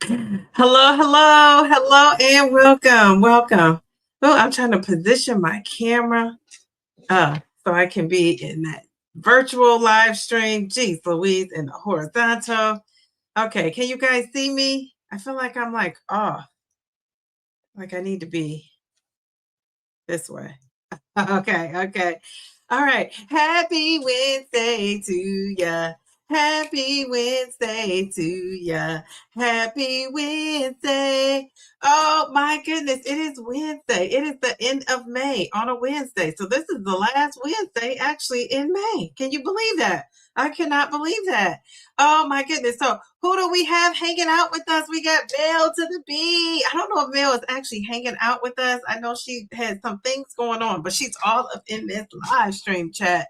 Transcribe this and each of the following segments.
Hello, hello, hello, and welcome, welcome. Oh, I'm trying to position my camera so I can be in that virtual live stream. Jeez Louise, in the horizontal. Okay, can you guys see me? I feel like I'm like, oh, like I need to be this way. Okay, okay. All right. Happy Wednesday to ya. Happy Wednesday to ya. Happy Wednesday. Oh my goodness, it is Wednesday. It is the end of May on a Wednesday. So this is the last Wednesday actually in May. Can you believe that? I cannot believe that. Oh my goodness. So who do we have hanging out with us? We got Mel to the B. I don't know if Mel is actually hanging out with us. I know she had some things going on, but she's all up in this live stream chat.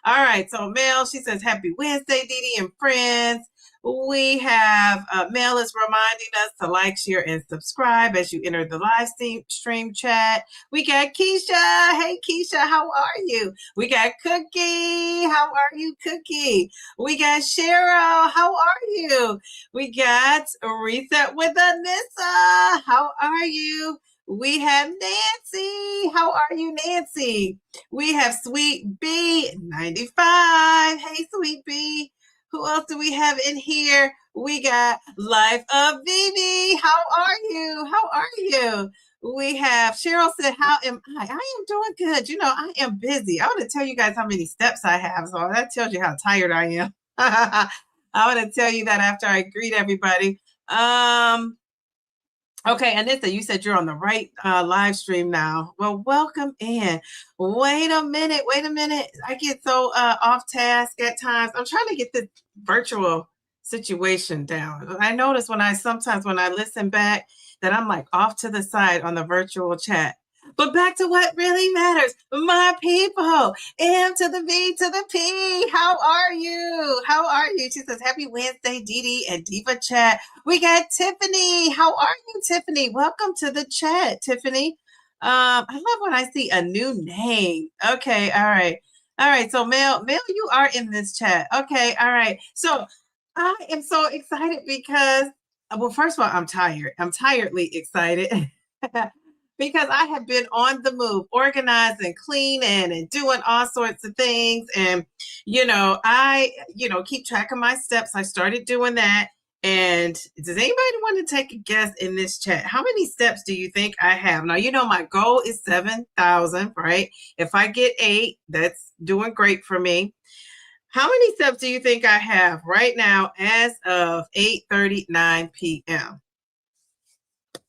All right. So Mel, she says, Happy Wednesday, Dee Dee and friends. We have Mel is reminding us to like, share, and subscribe as you enter the live stream chat. We got Keisha. Hey, Keisha, how are you? We got Cookie. How are you, Cookie? We got Cheryl. How are you? We got Reset with Anissa. How are you? We have Nancy. How are you, Nancy? We have Sweet B 95. Hey, Sweet B. Who else do we have in here? We got Life of Vivi. How are you? How are you? We have Cheryl said, How am I? I am doing good. You know, I am busy. I want to tell you guys how many steps I have. So that tells you how tired I am. I want to tell you that after I greet everybody. Okay, Anissa, you said you're on the right live stream now. Well, welcome in. Wait a minute. I get so off task at times. I'm trying to get this virtual situation down. I notice sometimes when I listen back that I'm like off to the side on the virtual chat. But back to what really matters, my people. M to the V to the P. How are you? How are you? She says, Happy Wednesday, Dee Dee and Diva chat. We got Tiffany. How are you, Tiffany? Welcome to the chat, Tiffany. I love when I see a new name. Okay, all right. All right, so Mel, you are in this chat. Okay, all right. So I am so excited because, well, first of all, I'm tired. I'm tiredly excited. Because I have been on the move, organizing, cleaning, and doing all sorts of things. And, I keep track of my steps. I started doing that. And does anybody want to take a guess in this chat? How many steps do you think I have? Now, my goal is 7,000, right? If I get 8, that's doing great for me. How many steps do you think I have right now as of 8:39 p.m.?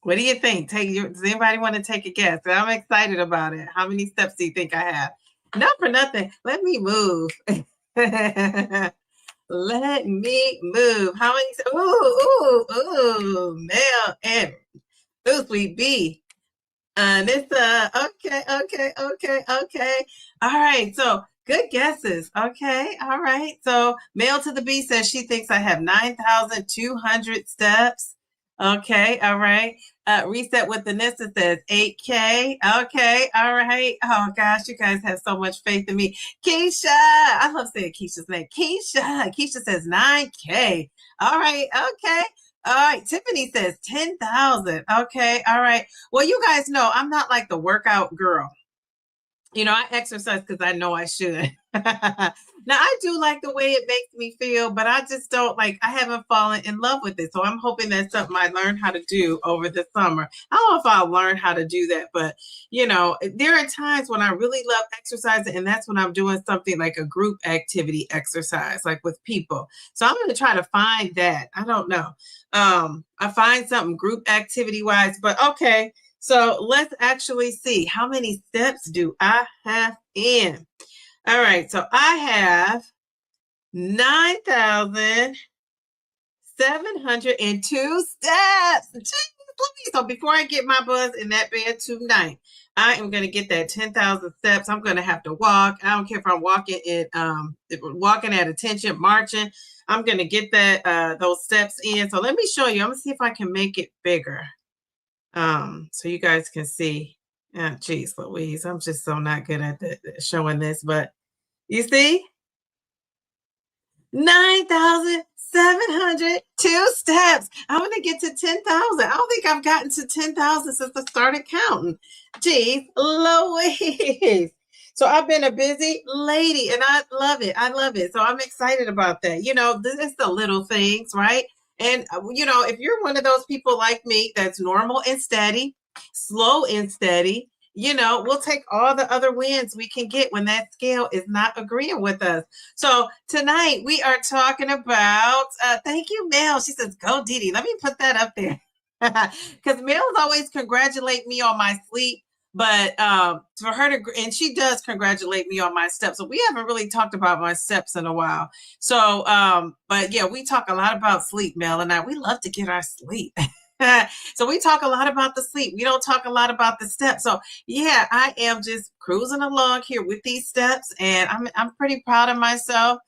What do you think? Does anybody want to take a guess? I'm excited about it. How many steps do you think I have? Not for nothing. Let me move. Let me move. How many? Ooh, Mel and Sweet B. Anissa. Okay. All right. So good guesses. Okay. All right. So Mel to the B says she thinks I have 9,200 steps. Okay. All right. Reset with Anissa says 8K. Okay. All right. Oh gosh, you guys have so much faith in me. Keisha. I love saying Keisha's name. Keisha says 9K. All right. Okay. All right, Tiffany says 10,000. Okay, all right. Well, you guys know I'm not like the workout girl. I exercise because I know I should. Now, I do like the way it makes me feel, but I just don't I haven't fallen in love with it. So I'm hoping that's something I learn how to do over the summer. I don't know if I'll learn how to do that, but there are times when I really love exercising, and that's when I'm doing something like a group activity exercise, like with people. So I'm going to try to find that. I don't know. I find something group activity wise, but okay. So let's actually see how many steps do I have in. All right, so I have 9,702 steps. So before I get my buzz in that bed tonight, I am going to get that 10,000 steps. I'm going to have to walk. I don't care if I'm walking at attention, marching. I'm going to get those steps in. So let me show you. I'm going to see if I can make it bigger. So you guys can see. Geez Louise, I'm just so not good at showing this, but you see? 9,702 2 steps. I'm going to get to 10,000. I don't think I've gotten to 10,000 since I started counting. Geez, Louise. So I've been a busy lady and I love it. I love it. So I'm excited about that. You know, this is the little things, right? And, you know, if you're one of those people like me that's normal and steady, slow and steady, you know, we'll take all the other wins we can get when that scale is not agreeing with us. So tonight we are talking about, thank you, Mel. She says, go Dee Dee. Let me put that up there. Because Mel's always congratulate me on my sleep. But for her to, and she does congratulate me on my steps. So we haven't really talked about my steps in a while. So, but yeah, we talk a lot about sleep, Mel and I. We love to get our sleep. So we talk a lot about the sleep. We don't talk a lot about the steps. So yeah, I am just cruising along here with these steps, and I'm pretty proud of myself.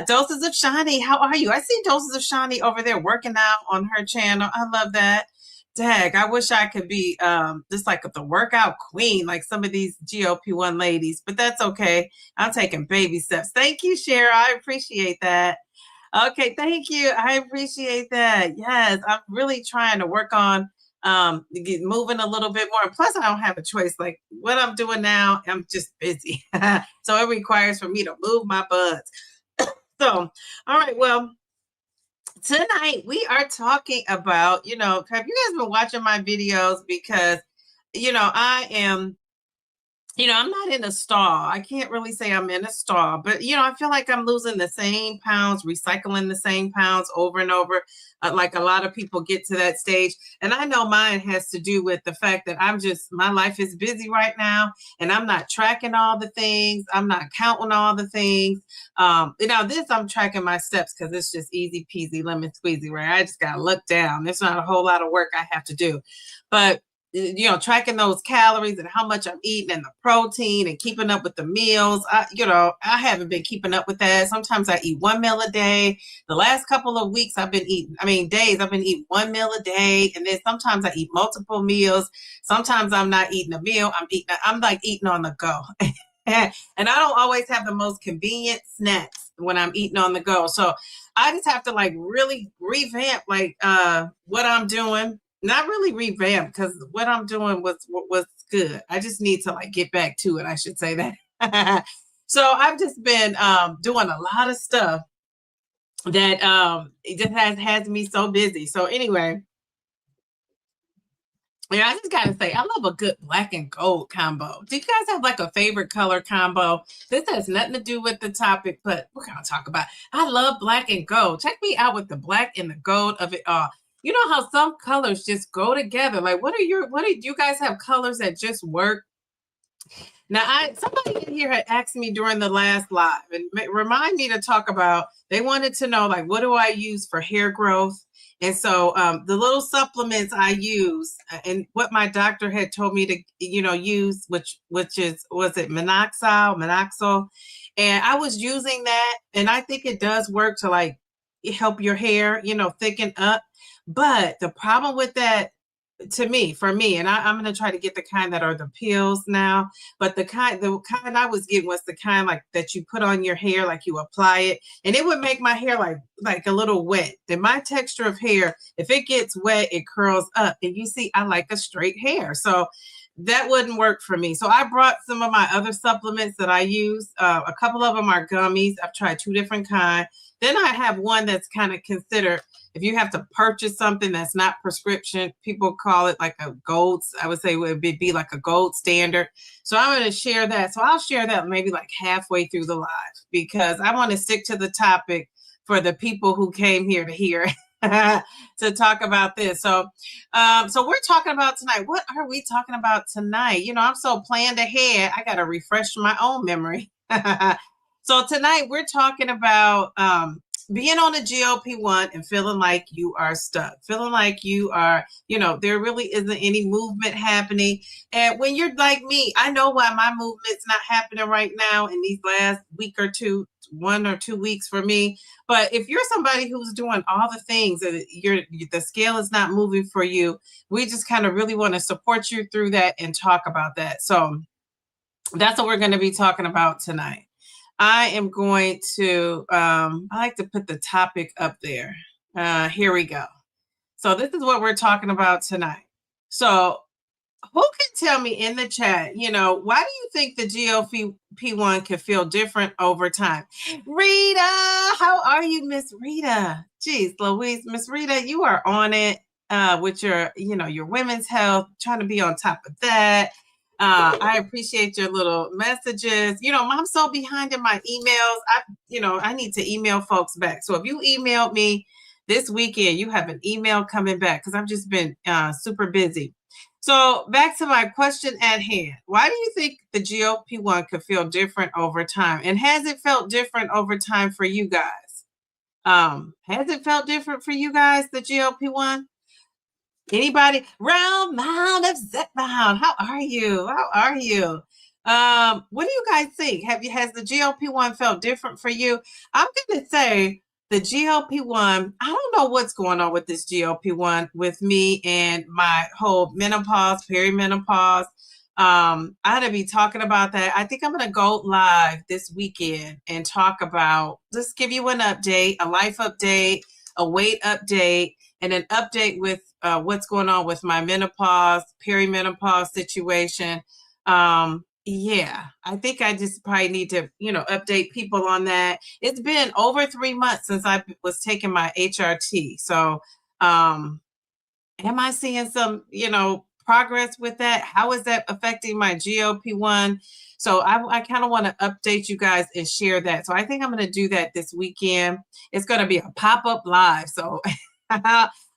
Doses of Shani, how are you? I see Doses of Shani over there working out on her channel. I love that. Dag, I wish I could be just like the workout queen, like some of these GLP-1 ladies, but that's okay. I'm taking baby steps. Thank you, Shara. I appreciate that. Okay, thank you. I appreciate that. Yes, I'm really trying to work on moving a little bit more. Plus, I don't have a choice. Like what I'm doing now, I'm just busy. So it requires for me to move my buds. So, all right, well, tonight we are talking about, you know, have you guys been watching my videos? Because, you know, I am, you know, I'm not in a stall. I can't really say I'm in a stall, but, you know, I feel like I'm losing the same pounds, recycling the same pounds over and over. Like a lot of people get to that stage. And I know mine has to do with the fact that my life is busy right now and I'm not tracking all the things. I'm not counting all the things. You know, I'm tracking my steps because it's just easy peasy, lemon squeezy, right? I just got to look down. There's not a whole lot of work I have to do. But you know, tracking those calories and how much I'm eating and the protein and keeping up with the meals. You know, I haven't been keeping up with that. Sometimes I eat 1 meal a day. The last couple of weeks I've been eating, days I've been eating 1 meal a day. And then sometimes I eat multiple meals. Sometimes I'm not eating a meal. I'm like eating on the go. And I don't always have the most convenient snacks when I'm eating on the go. So I just have to like really revamp like what I'm doing. Not really revamp because what I'm doing was good. I just need to like get back to it. I should say that. So I've just been doing a lot of stuff that it just has me so busy. So anyway, yeah, I just gotta say, I love a good black and gold combo. Do you guys have like a favorite color combo? This has nothing to do with the topic, but we're gonna talk about. I love black and gold. Check me out with the black and the gold of it all. You know how some colors just go together. Like, what do you guys have colors that just work? Now, somebody in here had asked me during the last live and remind me to talk about. They wanted to know like, what do I use for hair growth? And so the little supplements I use and what my doctor had told me to, you know, use, was it Minoxidil? And I was using that, and I think it does work to like help your hair, you know, thicken up. But the problem with that, for me, and I'm going to try to get the kind that are the pills now, but the kind I was getting was the kind like that you put on your hair, like you apply it, and it would make my hair like a little wet. And my texture of hair, if it gets wet, it curls up. And you see, I like a straight hair. So that wouldn't work for me. So I brought some of my other supplements that I use. A couple of them are gummies. I've tried 2 different kinds. Then I have one that's kind of considered, if you have to purchase something that's not prescription, people call it like a gold, I would say it would be like a gold standard. So I'm going to share that. So I'll share that maybe like halfway through the live, because I want to stick to the topic for the people who came here to hear to talk about this. So we're talking about tonight. What are we talking about tonight? You know, I'm so planned ahead. I got to refresh my own memory. So tonight we're talking about being on a GLP-1 and feeling like you are stuck, feeling like you are, you know, there really isn't any movement happening. And when you're like me, I know why my movement's not happening right now in these last week or two, 1 or 2 weeks for me. But if you're somebody who's doing all the things and the scale is not moving for you, we just kind of really want to support you through that and talk about that. So that's what we're going to be talking about tonight. I am going to, I like to put the topic up there. Here we go. So this is what we're talking about tonight. So who can tell me in the chat, why do you think the GLP-1 can feel different over time? Rita, how are you, Miss Rita? Jeez, Louise, Miss Rita, you are on it with your women's health, trying to be on top of that. I appreciate your little messages. I'm so behind in my emails. I need to email folks back. So if you emailed me this weekend, you have an email coming back because I've just been super busy. So back to my question at hand. Why do you think the GLP-1 could feel different over time? And has it felt different over time for you guys? Has it felt different for you guys, the GLP-1? Anybody? Round mound of Zepbound. How are you? What do you guys think? Has the GLP-1 felt different for you? I'm going to say the GLP-1, I don't know what's going on with this GLP-1 with me and my whole menopause, perimenopause. I'm going to be talking about that. I think I'm going to go live this weekend and talk about, just give you an update, a life update, a weight update, and an update with what's going on with my menopause, perimenopause situation. Yeah, I think I just probably need to, update people on that. It's been over 3 months since I was taking my HRT. So, am I seeing some, progress with that? How is that affecting my GLP-1? So I kind of want to update you guys and share that. So I think I'm going to do that this weekend. It's going to be a pop-up live. So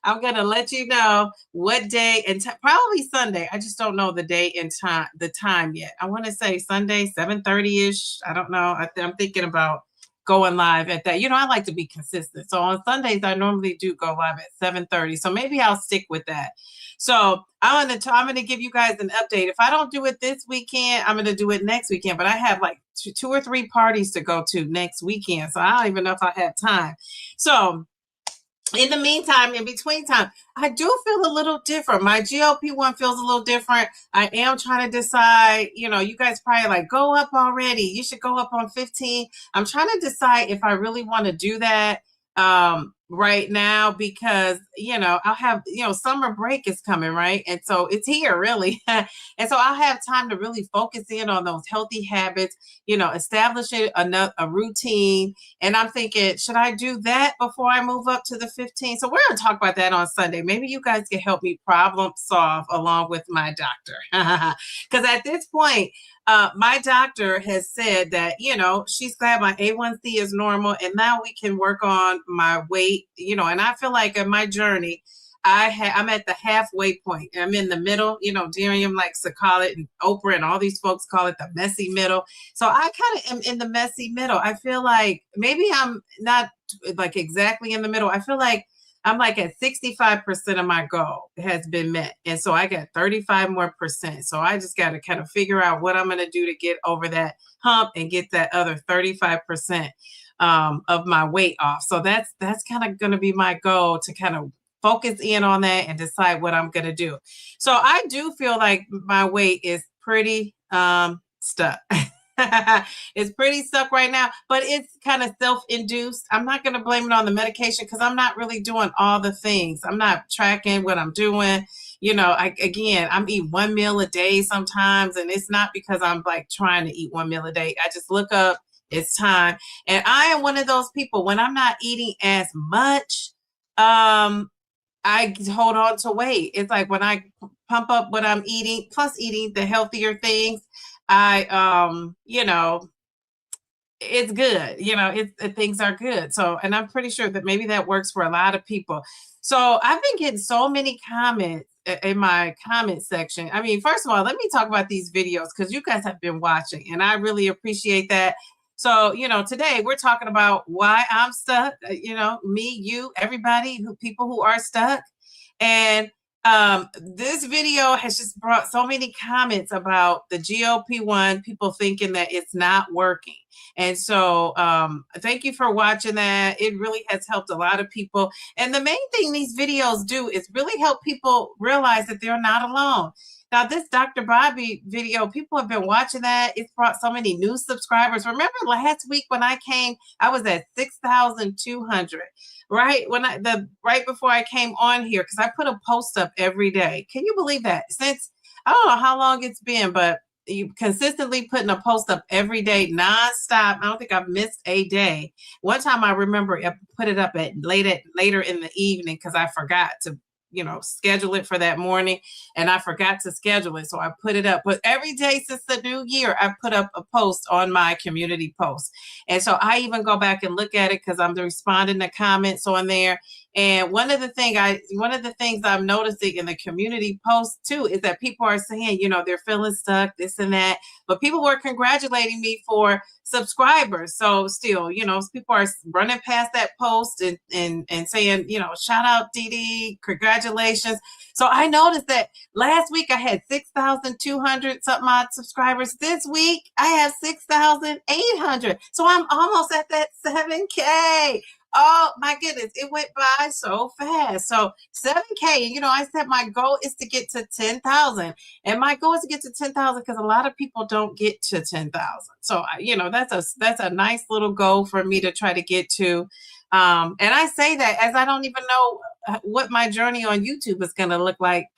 I'm going to let you know what day and probably Sunday. I just don't know the day and time yet. I want to say Sunday, 7:30-ish. I don't know. I'm thinking about going live at that. I like to be consistent. So on Sundays, I normally do go live at 7:30. So maybe I'll stick with that. So I'm going to give you guys an update. If I don't do it this weekend, I'm going to do it next weekend. But I have like two or three parties to go to next weekend. So I don't even know if I have time. So in the meantime, in between time, I do feel a little different. My GLP-1 feels a little different. I am trying to decide, you guys probably like, go up already. You should go up on 15. I'm trying to decide if I really want to do that right now because, I'll have, summer break is coming, right? And so it's here really. And so I'll have time to really focus in on those healthy habits, establishing a routine. And I'm thinking, should I do that before I move up to the 15? So we're going to talk about that on Sunday. Maybe you guys can help me problem solve along with my doctor. Because at this point, my doctor has said that, she's glad my A1C is normal and now we can work on my weight, and I feel like in my journey, I'm at the halfway point. I'm in the middle, Diriam likes to call it, and Oprah and all these folks call it the messy middle. So I kind of am in the messy middle. I feel like maybe I'm not like exactly in the middle. I feel like I'm like at 65% of my goal has been met. And so I got 35 more percent. So I just got to kind of figure out what I'm going to do to get over that hump and get that other 35% of my weight off. So that's kind of going to be my goal, to kind of focus in on that and decide what I'm going to do. So I do feel like my weight is pretty stuck. It's pretty stuck right now, but it's kind of self-induced. I'm not going to blame it on the medication because I'm not really doing all the things. I'm not tracking what I'm doing. I'm eating one meal a day sometimes, and it's not because I'm like trying to eat one meal a day. I just look up, it's time. And I am one of those people, when I'm not eating as much, I hold on to weight. It's like when I pump up what I'm eating, plus eating the healthier things, it's good. Things are good. So, and I'm pretty sure that maybe that works for a lot of people. So I've been getting so many comments in my comment section. I mean, first of all, let me talk about these videos because you guys have been watching and I really appreciate that. So, today we're talking about why I'm stuck, me, you, everybody, people who are stuck. And this video has just brought so many comments about the GLP-1, people thinking that it's not working. And so thank you for watching that. It really has helped a lot of people. And the main thing these videos do is really help people realize that they're not alone. Now, this Dr. Bobby video, people have been watching that. It's brought so many new subscribers. Remember last week when I came, I was at 6,200, right? Right before I came on here, because I put a post up every day. Can you believe that? Since I don't know how long it's been, but you consistently putting a post up every day, nonstop. I don't think I've missed a day. One time I remember I put it up at later in the evening because I forgot to schedule it for that morning, and I forgot to schedule it, so I put it up. But every day since the new year, I put up a post on my community post, and so I even go back and look at it because I'm responding to comments on there. And one of the things I'm noticing in the community post too is that people are saying, they're feeling stuck, this and that, but people were congratulating me for subscribers. So still, people are running past that post and saying, shout out Dee, congratulations. So I noticed that last week I had 6,200 something odd subscribers. This week I have 6,800. So I'm almost at that 7K. Oh my goodness, it went by so fast. So 7K, and I said my goal is to get to 10,000. And my goal is to get to 10,000 because a lot of people don't get to 10,000. So that's a nice little goal for me to try to get to. And I say that as I don't even know what my journey on YouTube is going to look like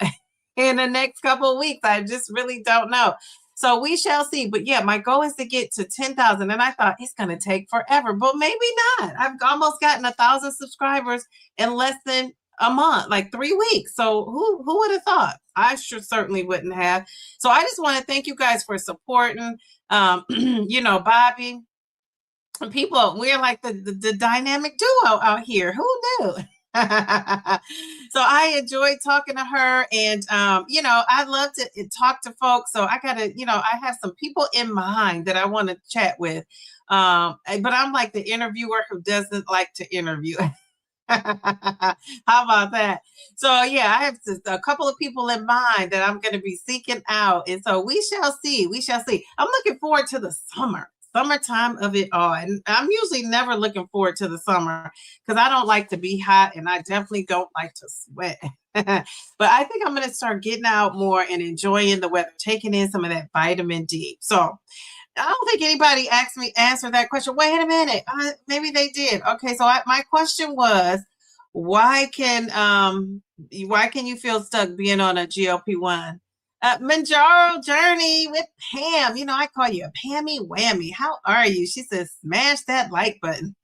in the next couple of weeks. I just really don't know. So we shall see. But yeah, my goal is to get to 10,000. And I thought it's going to take forever, but maybe not. I've almost gotten 1,000 subscribers in less than a month, like 3 weeks. So who would have thought? I certainly wouldn't have. So I just want to thank you guys for supporting, Bobby. People, we're like the dynamic duo out here. Who knew? So I enjoyed talking to her, and I love to talk to folks. So I gotta, I have some people in mind that I want to chat with. But I'm like the interviewer who doesn't like to interview. How about that? So yeah, I have a couple of people in mind that I'm going to be seeking out, and so we shall see. We shall see. I'm looking forward to the summertime of it all, and I'm usually never looking forward to the summer because I don't like to be hot, and I definitely don't like to sweat. But I think I'm going to start getting out more and enjoying the weather, taking in some of that vitamin D. So I don't think anybody answered that question. Wait a minute. Maybe they did. Okay. So my question was, why can you feel stuck being on a GLP-1? Mounjaro journey with Pam. I call you a Pammy Whammy. How are you? She says, smash that like button.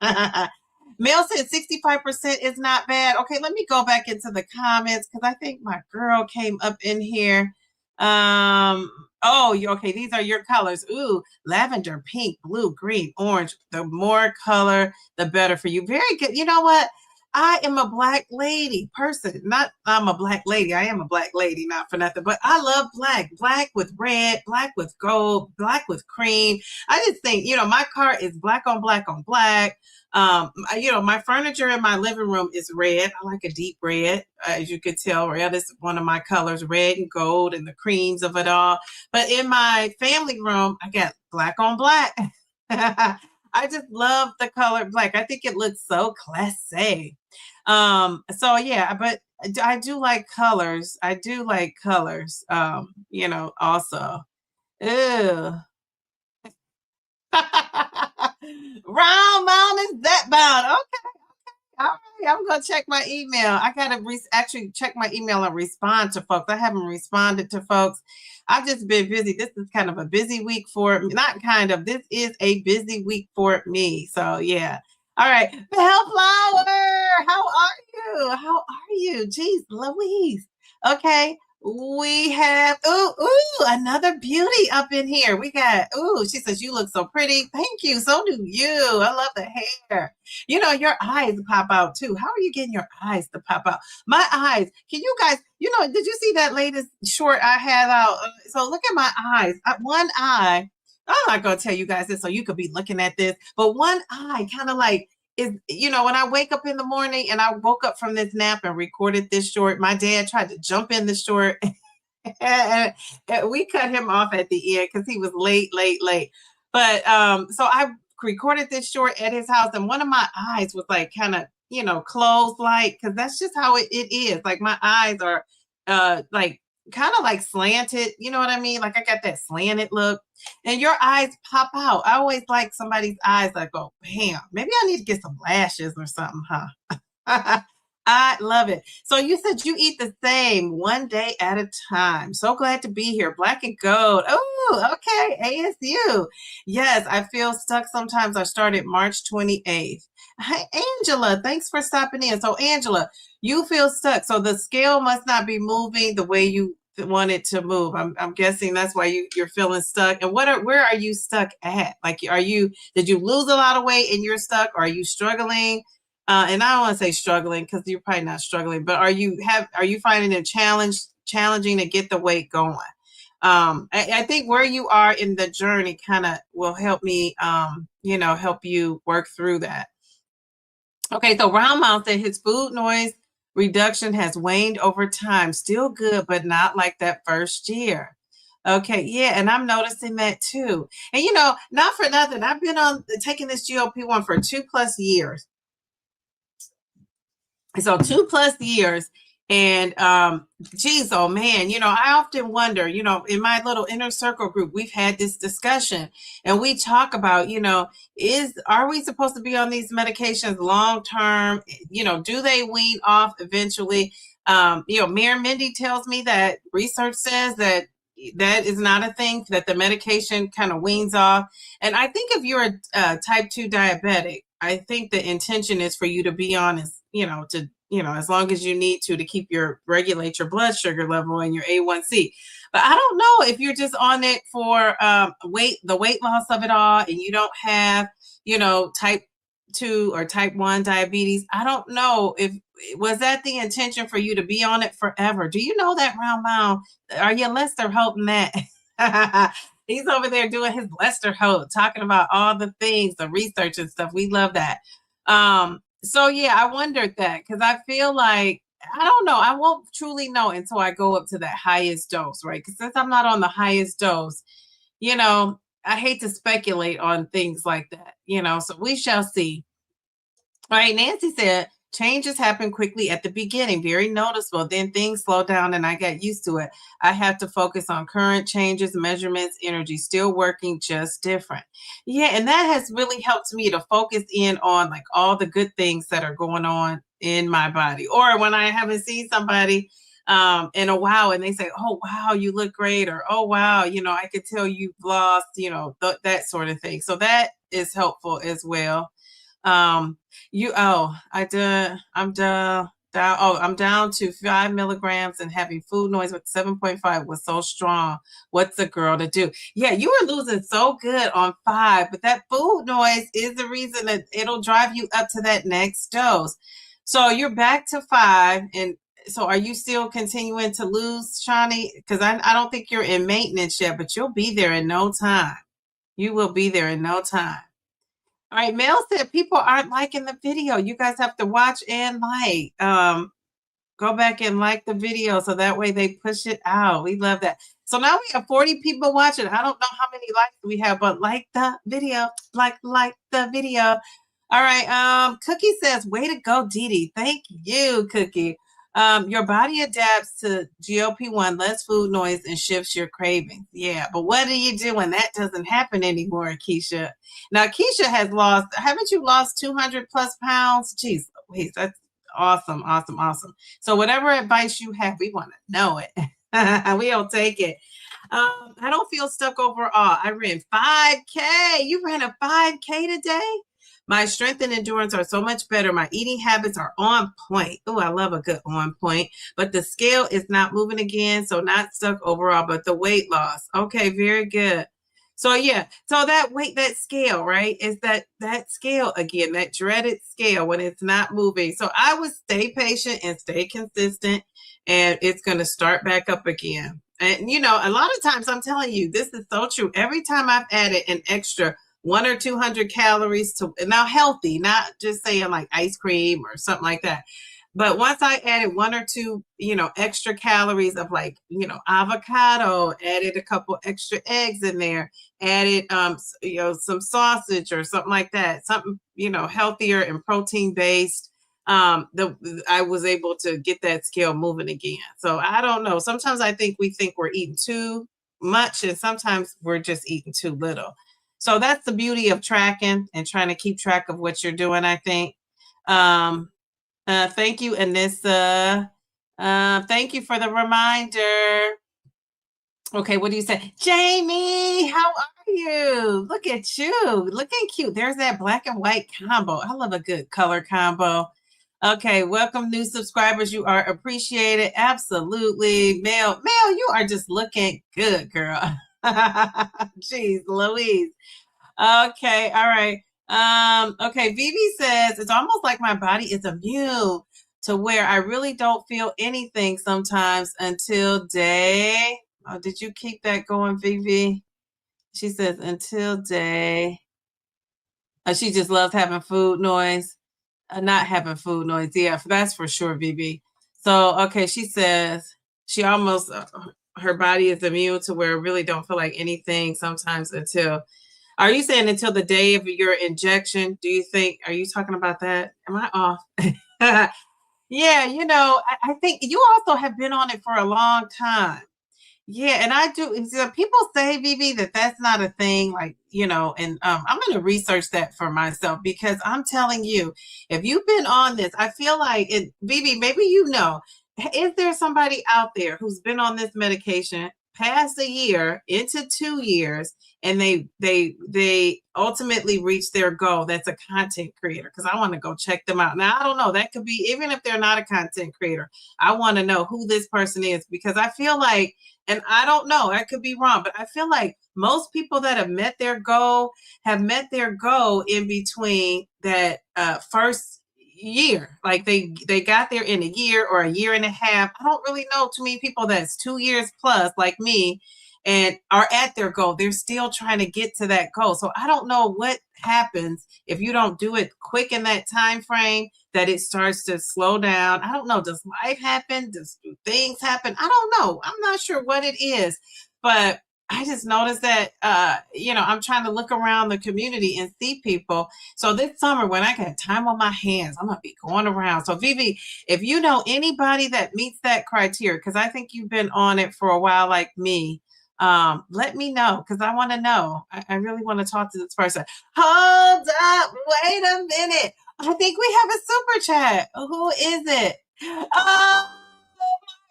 Mel said 65% is not bad. Okay, let me go back into the comments because I think my girl came up in here. Okay, these are your colors. Ooh, lavender, pink, blue, green, orange. The more color, the better for you. Very good. You know what? I am a black lady person. I'm a black lady. I am a black lady, not for nothing, but I love black. Black with red, black with gold, black with cream. I just think, my car is black on black on black. My furniture in my living room is red. I like a deep red. As you could tell, red is one of my colors, red and gold and the creams of it all. But in my family room, I got black on black. I just love the color black. I think it looks so classy. So yeah, but I do like colors. I do like colors. Also. Ew. Round Mountain Zepbound. Okay. All right. I'm going to check my email. I got to actually check my email and respond to folks. I haven't responded to folks. I've just been busy. This is kind of a busy week for me. Not kind of. This is a busy week for me. So, yeah. All right. Bellflower, how are you? How are you? Jeez, Louise. Okay. We have, another beauty up in here. We got, she says, you look so pretty. Thank you. So do you. I love the hair. Your eyes pop out too. How are you getting your eyes to pop out? My eyes. Can you guys, did you see that latest short I had out? So look at my eyes. One eye, I'm not going to tell you guys this so you could be looking at this, but one eye kind of like, when I wake up in the morning, and I woke up from this nap and recorded this short, my dad tried to jump in the short and we cut him off at the end because he was late. But so I recorded this short at his house, and one of my eyes was like kind of, closed, like, because that's just how it is. Like my eyes are like kind of like slanted. You know what I mean? Like I got that slanted look, and your eyes pop out. I always like somebody's eyes that go, bam. Maybe I need to get some lashes or something, huh? I love it. So you said you eat the same one day at a time. So glad to be here. Black and gold. Oh, okay. ASU. Yes, I feel stuck sometimes. I started March 28th. Hi, Angela. Thanks for stopping in. So, Angela, you feel stuck. So the scale must not be moving the way you want it to move. I'm guessing that's why you're feeling stuck. And where are you stuck at? Like, did you lose a lot of weight and you're stuck? Or are you struggling? And I don't want to say struggling because you're probably not struggling, but are you finding it challenging to get the weight going? I think where you are in the journey kind of will help me, help you work through that. Okay, so Round Mouth said his food noise reduction has waned over time. Still good, but not like that first year. Okay, yeah, and I'm noticing that too. And not for nothing, I've been on taking this GLP-1 for 2+ years. So 2+ years. And geez, oh man, I often wonder, in my little inner circle group, we've had this discussion and we talk about, are we supposed to be on these medications long term? Do they wean off eventually? Mayor Mindy tells me that research says that is not a thing, that the medication kind of weans off. And I think if you're a type 2 diabetic, I think the intention is for you to be on as long as you need to keep regulate your blood sugar level and your A1C. But I don't know if you're just on it for the weight loss of it all, and you don't have, type 2 or type 1 diabetes. I don't know was that the intention for you to be on it forever? Do you know that, Round Mouth? Are you Lester Houghton that? He's over there doing his Lester Holt, talking about all the things, the research and stuff. We love that. So yeah, I wondered that because I feel like, I don't know, I won't truly know until I go up to that highest dose, right? Because since I'm not on the highest dose, I hate to speculate on things like that, so we shall see. All right, Nancy said, changes happen quickly at the beginning, very noticeable. Then things slow down and I got used to it. I have to focus on current changes, measurements, energy, still working, just different. Yeah, and that has really helped me to focus in on like all the good things that are going on in my body. Or when I haven't seen somebody in a while and they say, oh, wow, you look great. Or, oh, wow, I could tell you've lost, that sort of thing. So that is helpful as well. I'm down to 5 milligrams and having food noise with 7.5 was so strong. What's a girl to do? Yeah, you were losing so good on 5, but that food noise is the reason that it'll drive you up to that next dose. So you're back to 5. And so are you still continuing to lose, Shani? Because I don't think you're in maintenance yet, but you'll be there in no time. You will be there in no time. All right, Mel said people aren't liking the video. You guys have to watch and like. Go back and like the video so that way they push it out. We love that. So now we have 40 people watching. I don't know how many likes we have, but like the video. Like the video. All right. Cookie says, way to go, Dee Dee. Thank you, Cookie. Your body adapts to GLP-1, less food noise, and shifts your cravings. Yeah, but what do you do when that doesn't happen anymore, Keisha? Now, Keisha has lost, haven't you lost 200+ pounds? Jeez, wait, that's awesome, awesome, awesome. So whatever advice you have, we want to know it. We'll take it. I don't feel stuck overall. I ran 5K. You ran a 5K today? My strength and endurance are so much better. My eating habits are on point. Oh, I love a good on point. But the scale is not moving again, so not stuck overall, but the weight loss. Okay, very good. So yeah, so that scale, right, is that scale again, that dreaded scale when it's not moving. So I would stay patient and stay consistent, and it's going to start back up again. And a lot of times I'm telling you, this is so true. Every time I've added an extra 100 or 200 calories to now healthy, not just saying like ice cream or something like that. But once I added 1 or 2, extra calories of like, avocado, added a couple extra eggs in there, added, some sausage or something like that, something, healthier and protein based. I was able to get that scale moving again. So I don't know. Sometimes I think we're eating too much, and sometimes we're just eating too little. So that's the beauty of tracking and trying to keep track of what you're doing, I think. Thank you, Anissa. Thank you for the reminder. Okay, what do you say? Jamie, how are you? Look at you, looking cute. There's that black and white combo. I love a good color combo. Okay, welcome new subscribers. You are appreciated. Absolutely. Mel, you are just looking good, girl. Jeez, Louise. Okay, all right. Okay, Vivi says it's almost like my body is immune to where I really don't feel anything sometimes until day. Oh, did you keep that going, Vivi? She says until day. She just loves having food noise. Not having food noise. Yeah, that's for sure, Vivi. So, okay, she says she almost, her body is immune to where I really don't feel like anything sometimes until, are you saying until the day of your injection? Do you think, are you talking about that? Am I off? Yeah, I think you also have been on it for a long time. Yeah, and I do. People say, Vivi, that that's not a thing, like, and I'm going to research that for myself because I'm telling you, if you've been on this, I feel like it, Vivi, maybe is there somebody out there who's been on this medication past a year into 2 years and they ultimately reach their goal? That's a content creator, because I want to go check them out. Now, I don't know, that could be, even if they're not a content creator, I want to know who this person is, because I feel like, and I don't know, I could be wrong, but I feel like most people that have met their goal in between that first year. Like they got there in a year or a year and a half. I don't really know too many people that's 2 years plus like me and are at their goal. They're still trying to get to that goal. So I don't know what happens if you don't do it quick in that time frame, that it starts to slow down. I don't know. Does life happen? Do things happen? I don't know. I'm not sure what it is, but I just noticed that, I'm trying to look around the community and see people. So this summer, when I got time on my hands, I'm going to be going around. So Vivi, if you know anybody that meets that criteria, because I think you've been on it for a while like me, let me know, because I want to know. I really want to talk to this person. Hold up. Wait a minute. I think we have a super chat. Who is it? Oh,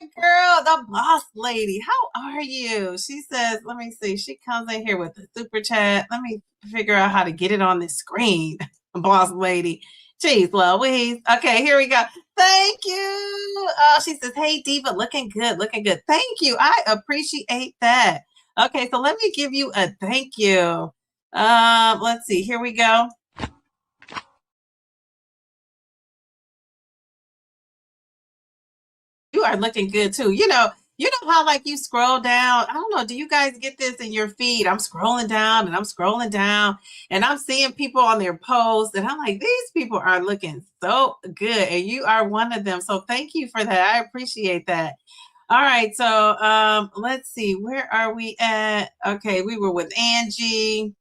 my girl, the boss lady. How are you? She says, let me see. She comes in here with the super chat. Let me figure out how to get it on the screen. Boss lady. Jeez Louise. Okay, here we go. Thank you. She says, hey, Diva, looking good, looking good. Thank you. I appreciate that. Okay, so let me give you a thank you. Let's see. Here we go. You are looking good too. You know how like you scroll down. I don't know. Do you guys get this in your feed? I'm scrolling down and I'm scrolling down and I'm seeing people on their posts and I'm like, these people are looking so good, and you are one of them. So thank you for that. I appreciate that. All right. So let's see. Where are we at? Okay, we were with Angie.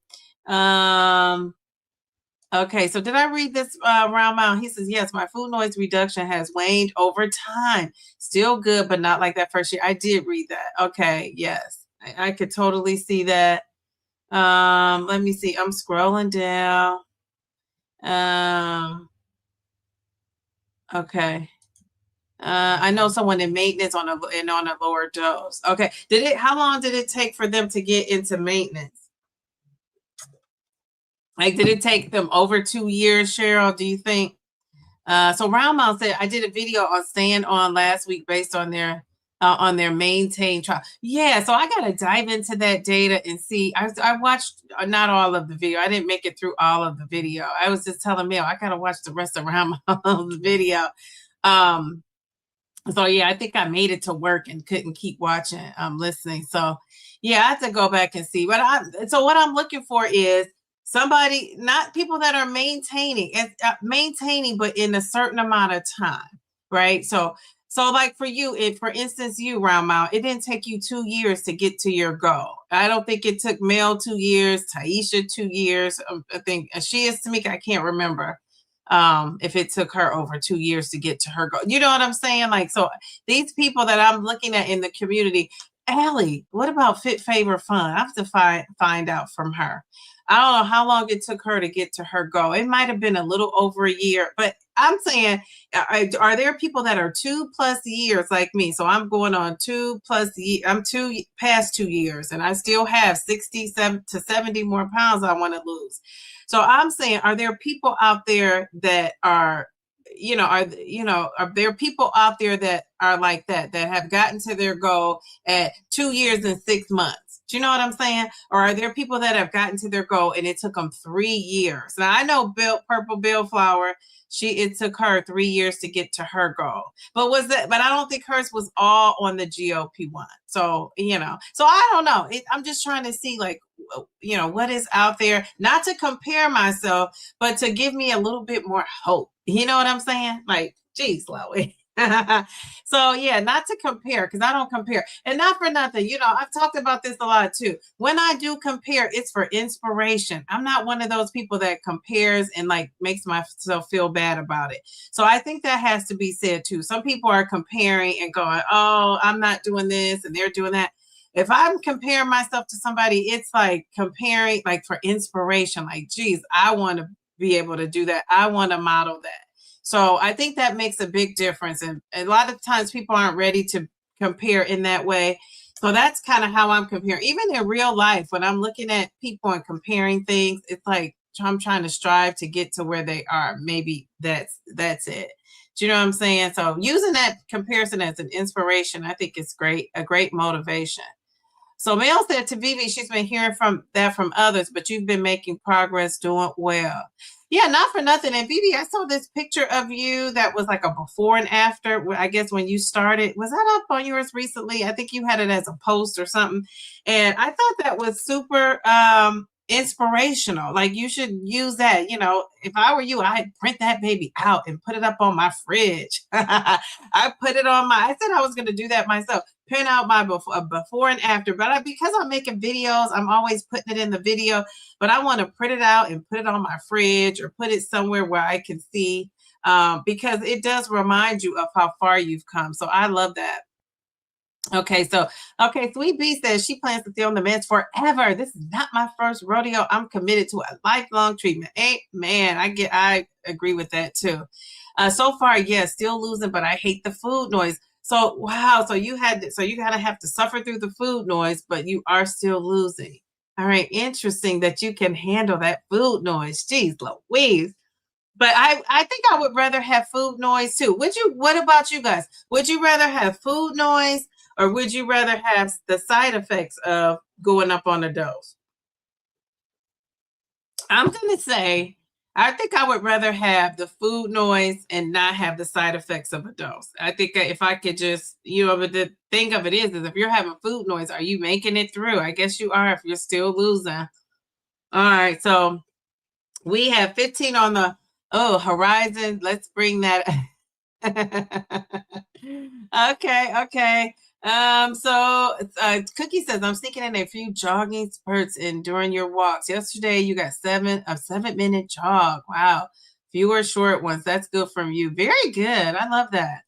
Okay, so did I read this round mound? He says, yes, my food noise reduction has waned over time. Still good, but not like that first year. I did read that. Okay, yes. I could totally see that. Let me see. I'm scrolling down. Okay. I know someone in maintenance on a lower dose. Okay. How long did it take for them to get into maintenance? Like, did it take them over 2 years, Cheryl, do you think? So Roundmount said, I did a video on Stand On last week based on their maintain trial. Yeah, so I got to dive into that data and see. I watched not all of the video. I didn't make it through all of the video. I was just telling Mel, I got to watch the rest of Roundmount's video. So yeah, I think I made it to work and couldn't keep watching, listening. So yeah, I have to go back and see. So what I'm looking for is somebody, not people that are maintaining, but in a certain amount of time, right? So like for you, for instance, you Round Mount, it didn't take you 2 years to get to your goal. I don't think it took Mel 2 years, Taisha 2 years. I think she is Tamika. I can't remember. if it took her over 2 years to get to her goal. You know what I'm saying? Like, so these people that I'm looking at in the community, Allie, what about Fit Favor Fun? I have to find out from her. I don't know how long it took her to get to her goal. It might have been a little over a year, but I'm saying, are there people that are 2+ years like me? So I'm going on 2+ years. I'm past 2 years, and I still have 67 to 70 more pounds I want to lose. So I'm saying, are there people out there that are, are there people out there that are like that have gotten to their goal at 2 years and 6 months? Do you know what I'm saying? Or are there people that have gotten to their goal and it took them 3 years? Now I know Purple Bellflower, it took her 3 years to get to her goal. But I don't think hers was all on the GLP-1. So, so I don't know. I'm just trying to see, like, what is out there, not to compare myself, but to give me a little bit more hope. You know what I'm saying? Like, geez, Chloe. So yeah, not to compare, because I don't compare, and not for nothing. I've talked about this a lot too. When I do compare, it's for inspiration. I'm not one of those people that compares and like makes myself feel bad about it. So I think that has to be said too. Some people are comparing and going, "Oh, I'm not doing this and they're doing that." If I'm comparing myself to somebody, it's like comparing like for inspiration. Like, geez, I want to be able to do that. I want to model that. So I think that makes a big difference. And a lot of times people aren't ready to compare in that way. So that's kind of how I'm comparing. Even in real life, when I'm looking at people and comparing things, it's like I'm trying to strive to get to where they are. Maybe that's it. Do you know what I'm saying? So using that comparison as an inspiration, I think is great, a great motivation. So Mel said to Vivi, she's been hearing from others, but you've been making progress, doing well. Yeah, not for nothing. And Vivi, I saw this picture of you that was like a before and after, I guess when you started. Was that up on yours recently? I think you had it as a post or something. And I thought that was super inspirational. Like, you should use that. If I were you, I'd print that baby out and put it up on my fridge. I said I was going to do that myself. Print out my before and after, but because I'm making videos, I'm always putting it in the video, but I want to print it out and put it on my fridge or put it somewhere where I can see, because it does remind you of how far you've come. So I love that. Okay, Sweet B says she plans to stay on the meds forever. This is not my first rodeo. I'm committed to a lifelong treatment. Man, I agree with that too. So far, yeah, still losing, but I hate the food noise. So wow, so you gotta have to suffer through the food noise, but you are still losing. All right, interesting that you can handle that food noise. Jeez Louise. But I think I would rather have food noise too. What about you guys? Would you rather have food noise, or would you rather have the side effects of going up on a dose? I'm gonna say, I think I would rather have the food noise and not have the side effects of a dose. I think if I could just, but the thing of it is if you're having food noise, are you making it through? I guess you are if you're still losing. All right, so we have 15 on the horizon. Let's bring that. Okay. So Cookie says, I'm sneaking in a few jogging spurts and during your walks. Yesterday you got a 7-minute jog. Wow. Fewer short ones. That's good from you. Very good. I love that.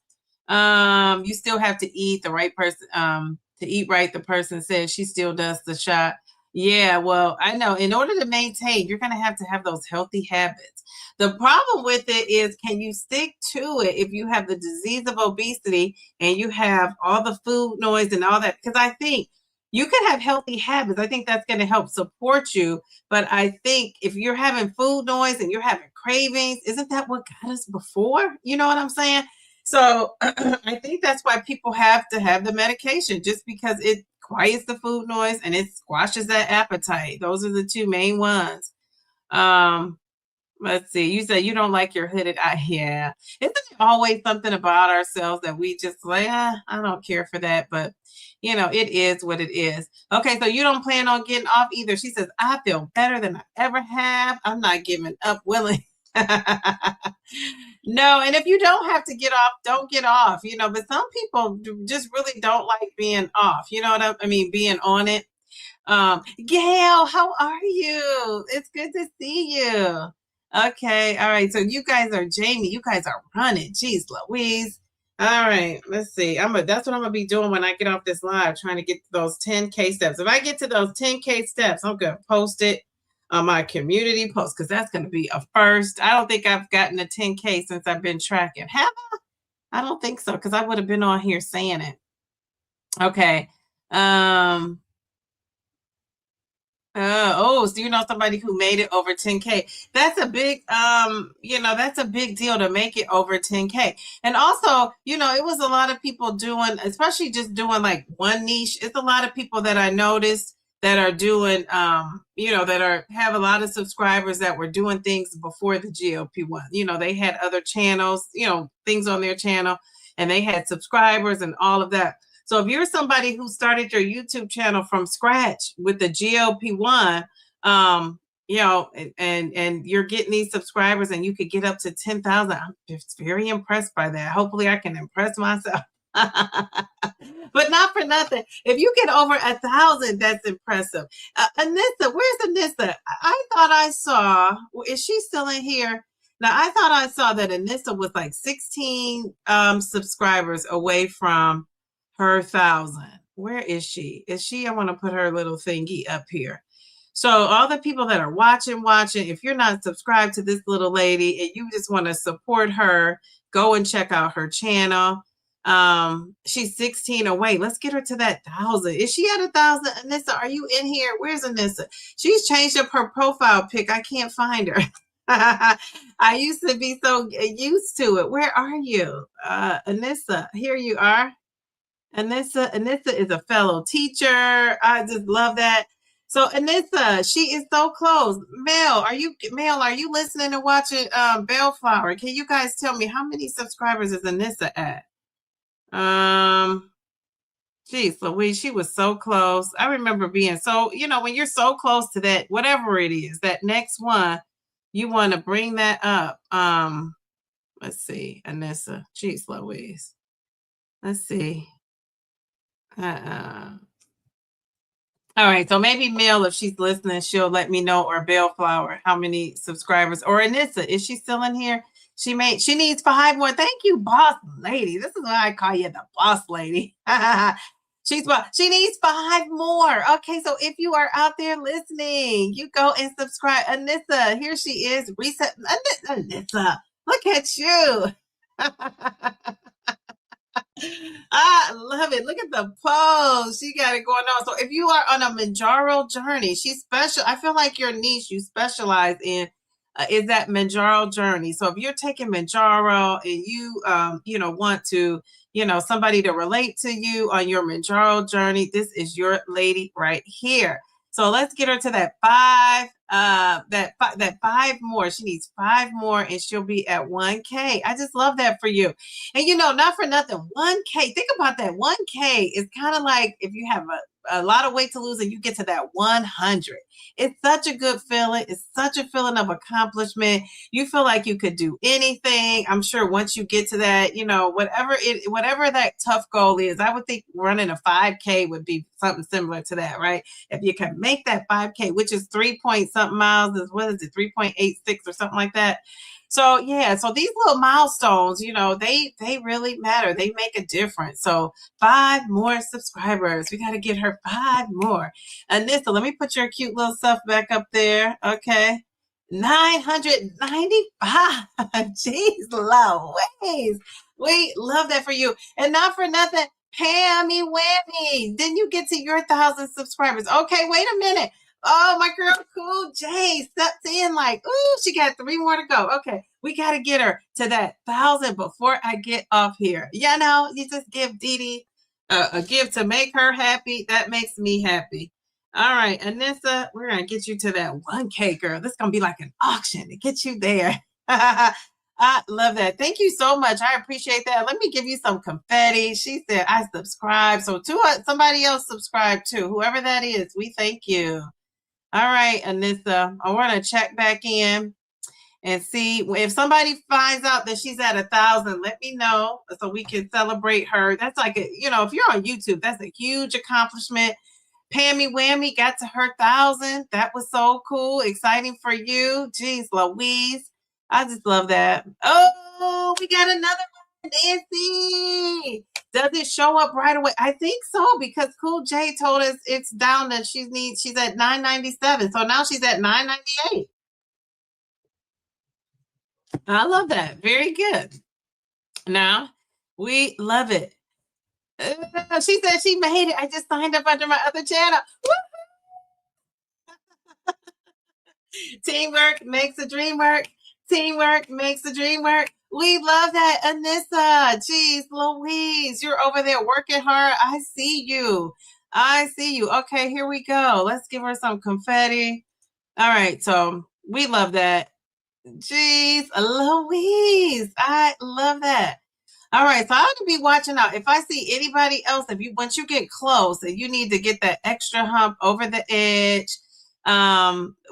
You still have to eat the right person, to eat right. The person says she still does the shot. Yeah, well, I know in order to maintain, you're going to have those healthy habits. The problem with it is, can you stick to it if you have the disease of obesity and you have all the food noise and all that? Because I think you can have healthy habits. I think that's going to help support you. But I think if you're having food noise and you're having cravings, isn't that what got us before? You know what I'm saying? So I think that's why people have to have the medication, just because it quiets the food noise and it squashes that appetite. Those are the two main ones. Let's see. You said you don't like your hooded eye. Yeah. Isn't there always something about ourselves that we just like, I don't care for that, but it is what it is. Okay. So you don't plan on getting off either. She says, I feel better than I ever have. I'm not giving up willing. No. And if you don't have to get off, don't get off, but some people just really don't like being off. You know what I mean? Being on it. Gail, how are you? It's good to see you. Okay, all right. So you guys are Jamie. You guys are running. Jeez, Louise. All right, let's see. That's what I'm gonna be doing when I get off this live, trying to get to those 10K steps. If I get to those 10K steps, I'm gonna post it on my community post because that's gonna be a first. I don't think I've gotten a 10K since I've been tracking. Have I? I don't think so because I would have been on here saying it. Okay. So you know somebody who made it over 10K. That's a big that's a big deal to make it over 10K. And also, it was a lot of people doing, especially just doing like one niche. It's a lot of people that I noticed that are doing have a lot of subscribers that were doing things before the GLP-1. They had other channels, things on their channel, and they had subscribers and all of that. So if you're somebody who started your YouTube channel from scratch with the GLP-1, and you're getting these subscribers and you could get up to 10,000, I'm just very impressed by that. Hopefully I can impress myself. But not for nothing. If you get over 1,000, that's impressive. Anissa, where's Anissa? I thought I saw, is she still in here? Now, I thought I saw that Anissa was like 16 subscribers away from her 1,000. Where is she? I want to put her little thingy up here. So all the people that are watching, if you're not subscribed to this little lady and you just want to support her, go and check out her channel. She's 16 away. Let's get her to that 1,000. Is she at 1,000? Anissa, are you in here? Where's Anissa? She's changed up her profile pic. I can't find her. I used to be so used to it. Where are you? Anissa, here you are. Anissa is a fellow teacher. I just love that. So Anissa, she is so close. Mel, are you listening and watching Bellflower? Can you guys tell me how many subscribers is Anissa at? Geez, Louise, she was so close. I remember being so, when you're so close to that, whatever it is, that next one, you want to bring that up. Let's see, Anissa. Geez, Louise. Let's see. All right, so maybe Mel, if she's listening, she'll let me know, or Bellflower, how many subscribers. Or Anissa, is she still in here? She needs 5 more. Thank you, boss lady. This is why I call you the boss lady. She needs 5 more. Okay, so if you are out there listening, you go and subscribe. Anissa, here she is. Reset. Anissa, look at you. I love it. Look at the pose. She got it going on. So if you are on a Mounjaro journey, she's special. I feel like your niche you specialize in is that Mounjaro journey. So if you're taking Mounjaro and you want to, somebody to relate to you on your Mounjaro journey, this is your lady right here. So let's get her to that 5. That 5 more. She needs 5 more, and she'll be at 1K. I just love that for you. And not for nothing, 1K. Think about that. 1K is kind of like if you have a lot of weight to lose and you get to that 100. It's such a good feeling. It's such a feeling of accomplishment. You feel like you could do anything. I'm sure once you get to that, whatever that tough goal is, I would think running a 5K would be something similar to that, right? If you can make that 5K, which is 3 point something miles, what is it, 3.86 or something like that. So yeah, so these little milestones, they really matter. They make a difference. So 5 more subscribers. We got to get her 5 more. Anissa, let me put your cute little stuff back up there. Okay. 995. Jeez Louise. We love that for you. And not for nothing, Pammy Whammy. Then you get to your 1,000 subscribers. Okay, wait a minute. Oh, my girl, Cool J stepped in like, ooh, she got 3 more to go. Okay, we got to get her to that 1,000 before I get off here. You just give Dee Dee a gift to make her happy. That makes me happy. All right, Anissa, we're going to get you to that 1K, girl. This is going to be like an auction to get you there. I love that. Thank you so much. I appreciate that. Let me give you some confetti. She said, I subscribe. So somebody else subscribe too. Whoever that is, we thank you. All right, Anissa, I want to check back in and see if somebody finds out that she's at 1,000, let me know so we can celebrate her. That's like, if you're on YouTube, that's a huge accomplishment Pammy Whammy got to her 1,000. That was so cool. Exciting for you. Jeez Louise. I just love that. Oh, we got another one, Nancy. Does it show up right away? I think so, because Cool J told us it's down to she's at 997. So now she's at 998. I love that. Very good. Now, we love it. She said she made it. I just signed up under my other channel. Teamwork makes the dream work. Teamwork makes the dream work. We love that, Anissa. Jeez, Louise, you're over there working hard. I see you. I see you. Okay, here we go. Let's give her some confetti. All right, so we love that. Jeez, Louise, I love that. All right, so I have to be watching out. If I see anybody else, once you get close and you need to get that extra hump over the edge,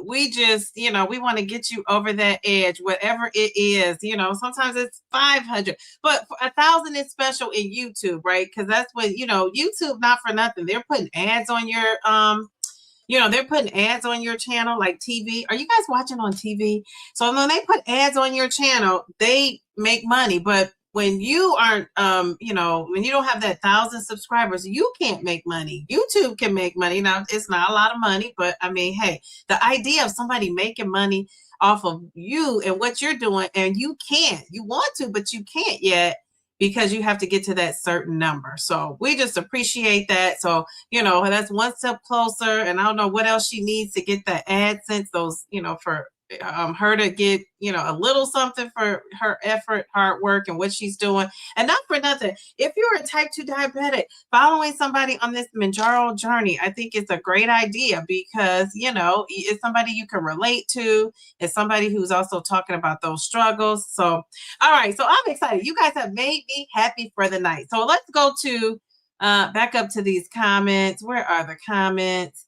we just, we want to get you over that edge, whatever it is. Sometimes it's 500, but 1,000 is special in YouTube, right? Because that's what, YouTube, not for nothing. They're putting ads on your they're putting ads on your channel, like TV. Are you guys watching on TV? So when they put ads on your channel, they make money. But when you aren't, when you don't have that 1,000 subscribers, you can't make money. YouTube can make money. Now, it's not a lot of money, but I mean, hey, the idea of somebody making money off of you and what you're doing, and you want to, but you can't yet, because you have to get to that certain number. So we just appreciate that. So, that's one step closer. And I don't know what else she needs to get the AdSense, those, for her to get, a little something for her effort, hard work, and what she's doing. And not for nothing, if you're a type 2 diabetic, following somebody on this Mounjaro journey, I think it's a great idea, because, it's somebody you can relate to. It's somebody who's also talking about those struggles. So, all right. So I'm excited. You guys have made me happy for the night. So let's go to back up to these comments. Where are the comments?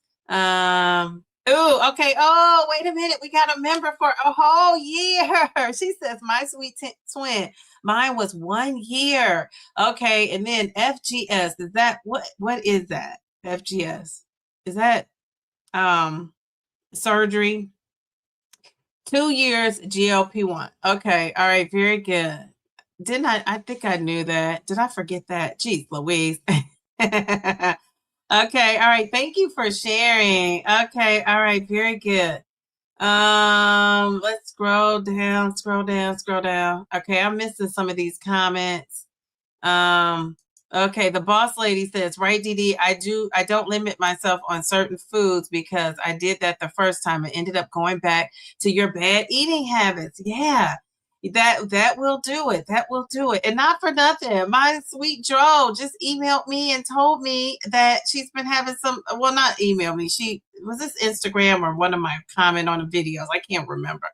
Oh, okay. Oh, wait a minute. We got a member for a whole year. She says, my sweet twin. Mine was 1 year. Okay. And then FGS. Is that what is that? FGS. Is that surgery? 2 years GLP-1. Okay. All right. Very good. Didn't I think I knew that. Did I forget that? Jeez, Louise. Okay, all right. Thank you for sharing. Okay, all right, very good. Let's scroll down. Okay, I'm missing some of these comments. Okay, the boss lady says, right, Dee, I don't limit myself on certain foods, because I did that the first time and ended up going back to your bad eating habits. Yeah. That will do it. That will do it. And not for nothing, my sweet Joe just emailed me and told me that she's been having not emailed me. She was this Instagram or one of my comment on the videos. I can't remember.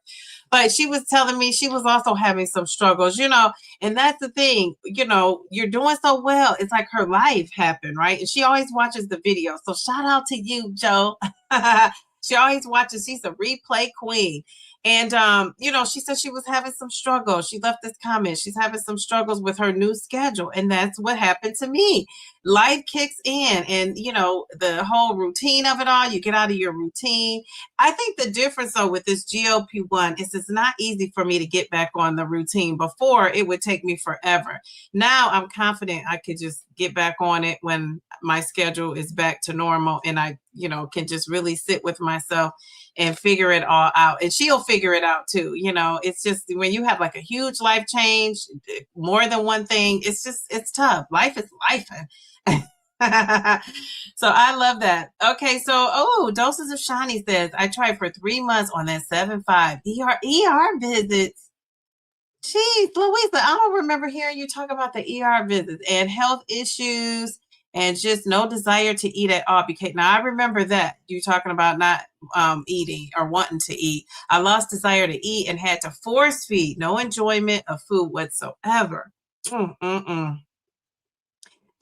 But she was telling me she was also having some struggles, and that's the thing, you're doing so well. It's like her life happened, right? And she always watches the video. So shout out to you, Joe. She always watches. She's a replay queen. And, she said she was having some struggles. She left this comment. She's having some struggles with her new schedule. And that's what happened to me. Life kicks in, and, the whole routine of it all, you get out of your routine. I think the difference, though, with this GLP-1 is it's not easy for me to get back on the routine. Before, it would take me forever. Now I'm confident I could just get back on it when my schedule is back to normal, and I, can just really sit with myself and figure it all out. And she'll figure it out too. It's just when you have like a huge life change, more than one thing, it's tough. Life is life. So I love that. Okay. So, Doses of Shani says, I tried for 3 months on that 7.5 ER visits. Jeez, Louisa, I don't remember hearing you talk about the ER visits and health issues and just no desire to eat at all. Because now I remember that you talking about not eating or wanting to eat. I lost desire to eat and had to force feed. No enjoyment of food whatsoever.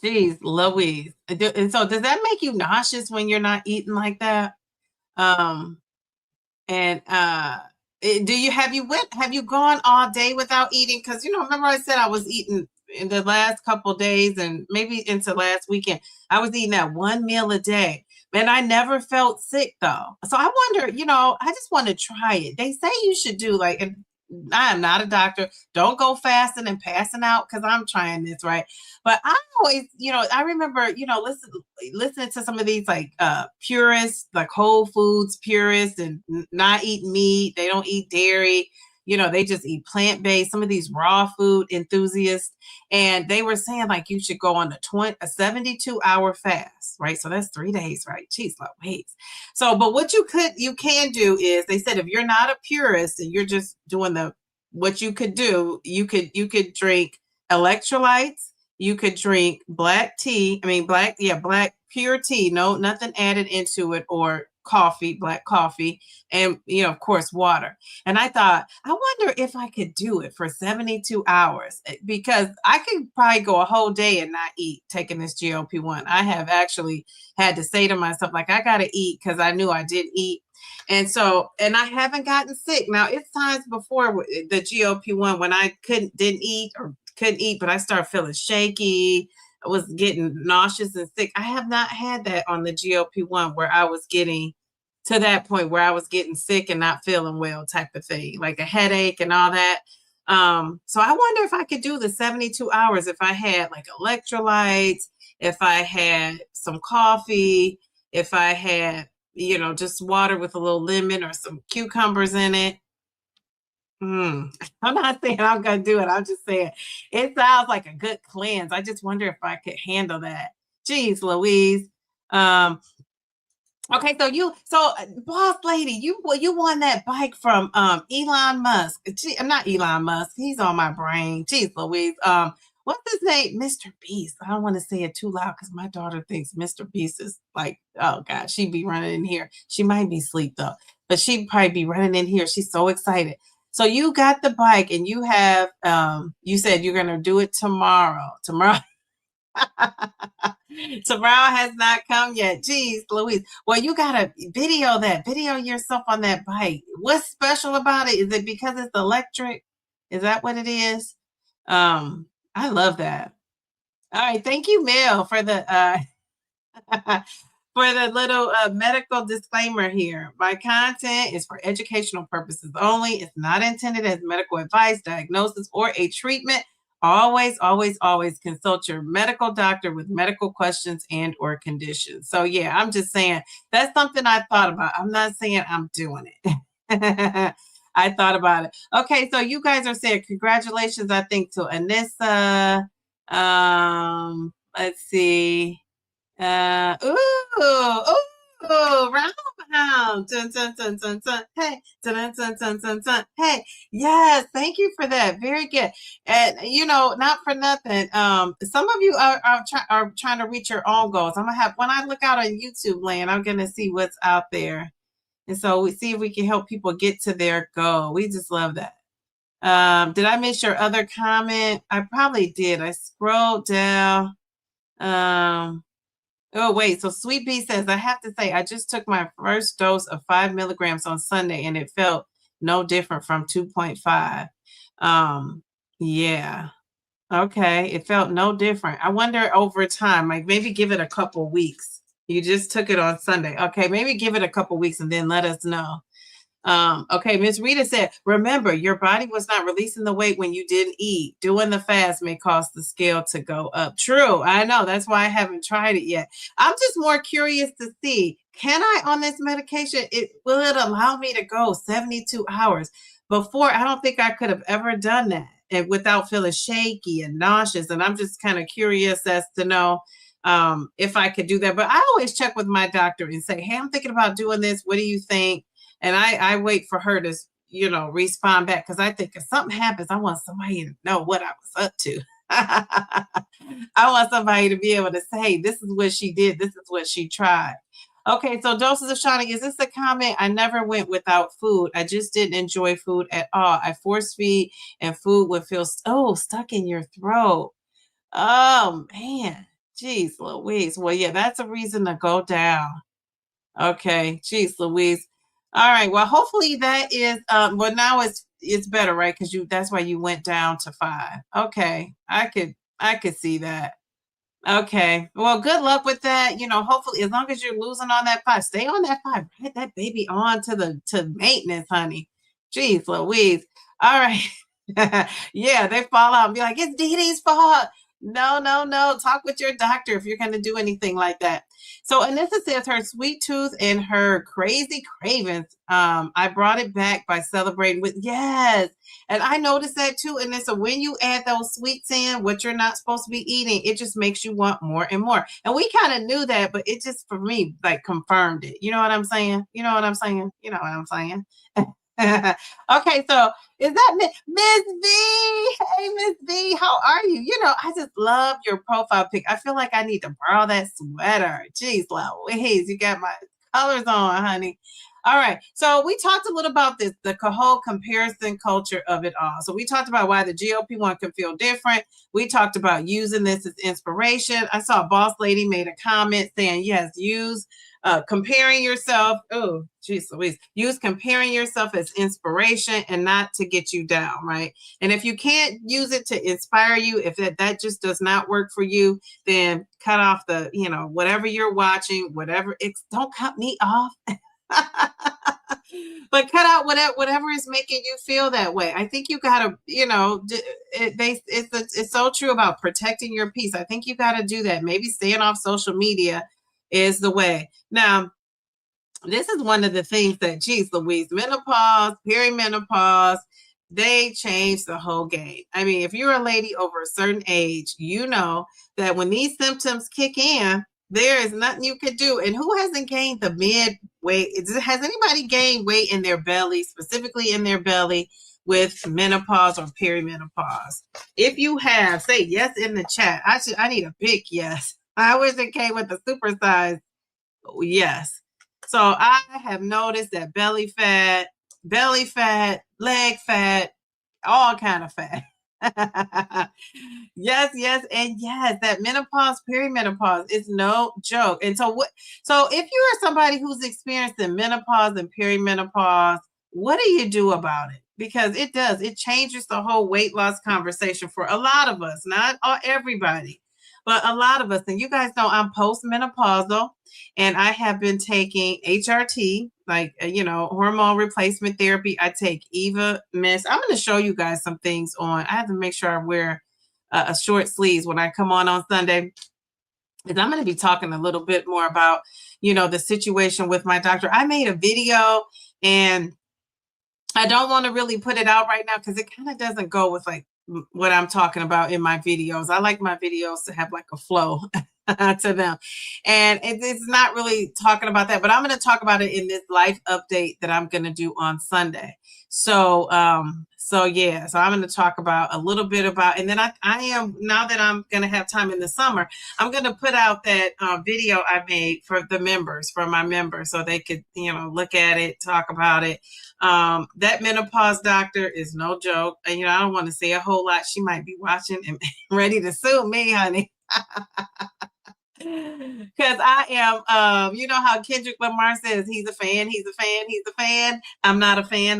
Jeez, Louise. And so does that make you nauseous when you're not eating like that? Have you gone all day without eating? Because remember I said I was eating in the last couple of days and maybe into last weekend. I was eating that one meal a day. And I never felt sick though. So I wonder, I just want to try it. They say you should do like, and I am not a doctor. Don't go fasting and passing out because I'm trying this, right? But I always, I remember, listening to some of these like purists, like Whole Foods purists, and not eating meat. They don't eat dairy. They just eat plant-based. Some of these raw food enthusiasts, and they were saying like you should go on a 72-hour fast, right? So that's 3 days, right? Jeez, wait. So, but what you can do is, they said if you're not a purist and you're just doing what you could do, you could drink electrolytes, you could drink black pure tea, no, nothing added into it, or black coffee, and of course water. And I thought, I wonder if I could do it for 72 hours, because I could probably go a whole day and not eat taking this GLP-1. I have actually had to say to myself, like, I got to eat, because I knew I didn't eat. And I haven't gotten sick. Now, it's times before the GLP-1 when I couldn't eat, but I started feeling shaky. I was getting nauseous and sick. I have not had that on the GLP-1 where I was getting to that point where I was getting sick and not feeling well type of thing, like a headache and all that. So I wonder if I could do the 72 hours if I had like electrolytes, if I had some coffee, if I had, just water with a little lemon or some cucumbers in it. I'm not saying I'm going to do it. I'm just saying it sounds like a good cleanse. I just wonder if I could handle that. Jeez, Louise. Okay, so boss lady, you won that bike from Elon Musk. Not Elon Musk. He's on my brain. Jeez, Louise. What's his name? Mr. Beast. I don't want to say it too loud because my daughter thinks Mr. Beast is like, oh God, she'd be running in here. She might be asleep though, but she'd probably be running in here. She's so excited. So you got the bike, and you have you said you're gonna do it tomorrow. Tomorrow has not come yet. Jeez, Louise. Well, you gotta video yourself on that bike. What's special about it? Is it because it's electric? Is that what it is? I love that. All right, thank you, Mel, for the for the little medical disclaimer here. My content is for educational purposes only. It's not intended as medical advice, diagnosis, or a treatment. Always, always, always consult your medical doctor with medical questions and or conditions. So yeah, I'm just saying that's something I thought about. I'm not saying I'm doing it. I thought about it. Okay, so you guys are saying congratulations, I think, to Anissa. Let's see. Round pound. Dun, dun, dun, dun, dun. Hey, dun, dun, dun, dun, dun, dun. Hey, yes, thank you for that. Very good. And not for nothing. Some of you are trying to reach your own goals. I'm gonna have, when I look out on YouTube land, I'm gonna see what's out there. And so we see if we can help people get to their goal. We just love that. Did I miss your other comment? I probably did. I scrolled down. Oh, wait. So Sweet Bee says, I have to say, I just took my first dose of 5 milligrams on Sunday, and it felt no different from 2.5. Yeah. Okay. It felt no different. I wonder over time, like maybe give it a couple weeks. You just took it on Sunday. Okay. Maybe give it a couple weeks and then let us know. Okay, Miss Rita said, remember, your body was not releasing the weight when you didn't eat. Doing the fast may cause the scale to go up. True, I know. That's why I haven't tried it yet. I'm just more curious to see, can I, on this medication, will it allow me to go 72 hours? Before, I don't think I could have ever done that, and without feeling shaky and nauseous. And I'm just kind of curious as to know if I could do that. But I always check with my doctor and say, hey, I'm thinking about doing this. What do you think? And I wait for her to, respond back, because I think if something happens, I want somebody to know what I was up to. I want somebody to be able to say, this is what she did. This is what she tried. Okay, so Doses of Shawnee, is this a comment? I never went without food. I just didn't enjoy food at all. I force feed and food would feel, stuck in your throat. Oh, man. Jeez, Louise. Well, yeah, that's a reason to go down. Okay. Jeez, Louise. All right. Well, hopefully that is, well, now it's better, right? Because that's why you went down to 5. Okay. I could see that. Okay. Well, good luck with that. Hopefully, as long as you're losing on that 5, stay on that 5. Get that baby on to maintenance, honey. Jeez Louise. All right. Yeah, they fall out and be like, it's Dee Dee's fault. No, no, no. Talk with your doctor if you're going to do anything like that. So Anissa says her sweet tooth and her crazy cravings. I brought it back by celebrating with, yes. And I noticed that too. And then so when you add those sweets in, what you're not supposed to be eating, it just makes you want more and more. And we kind of knew that, but it just for me like confirmed it. You know what I'm saying? You know what I'm saying? You know what I'm saying? Okay, so is that Miss B? Hey, Miss B, how are you? I just love your profile pic. I feel like I need to borrow that sweater. Jeez, Louise, you got my colors on, honey. All right, so we talked a little about this, the whole comparison culture of it all. So we talked about why the GLP-1 can feel different. We talked about using this as inspiration. I saw a boss lady made a comment saying, yes, use comparing yourself. Oh, geez Louise. Use comparing yourself as inspiration and not to get you down, right? And if you can't use it to inspire you, if that just does not work for you, then cut off the, whatever you're watching, whatever. Don't cut me off. But cut out whatever is making you feel that way. I think you gotta, it's so true about protecting your peace. I think you gotta do that. Maybe staying off social media is the way. Now, this is one of the things that, geez Louise, menopause, perimenopause, they changed the whole game. I mean, if you're a lady over a certain age, you know that when these symptoms kick in, there is nothing you can do. And who hasn't gained the mid weight? Has anybody gained weight in their belly, specifically in their belly, with menopause or perimenopause? If you have, say yes in the chat. I need a big yes. I wish it came with a supersize yes. So I have noticed that belly fat, leg fat, all kind of fat. Yes, and yes, that menopause, perimenopause is no joke. And so if you are somebody who's experiencing menopause and perimenopause, what do you do about it? Because it changes the whole weight loss conversation for a lot of us, not everybody, but a lot of us. And you guys know I'm postmenopausal, and I have been taking HRT, like, hormone replacement therapy. I take Eva Miss. I'm going to show you guys some things on. I have to make sure I wear a short sleeves when I come on Sunday. And I'm going to be talking a little bit more about, the situation with my doctor. I made a video, and I don't want to really put it out right now because it kind of doesn't go with like what I'm talking about in my videos. I like my videos to have like a flow to them. And it's not really talking about that, but I'm going to talk about it in this life update that I'm going to do on Sunday. So I'm going to talk about a little bit about, and then I am, now that I'm going to have time in the summer, I'm going to put out that video I made for my members, so they could, look at it, talk about it. That menopause doctor is no joke. And, I don't want to say a whole lot. She might be watching and ready to sue me, honey. Because I am, you know how Kendrick Lamar says he's a fan. I'm not a fan.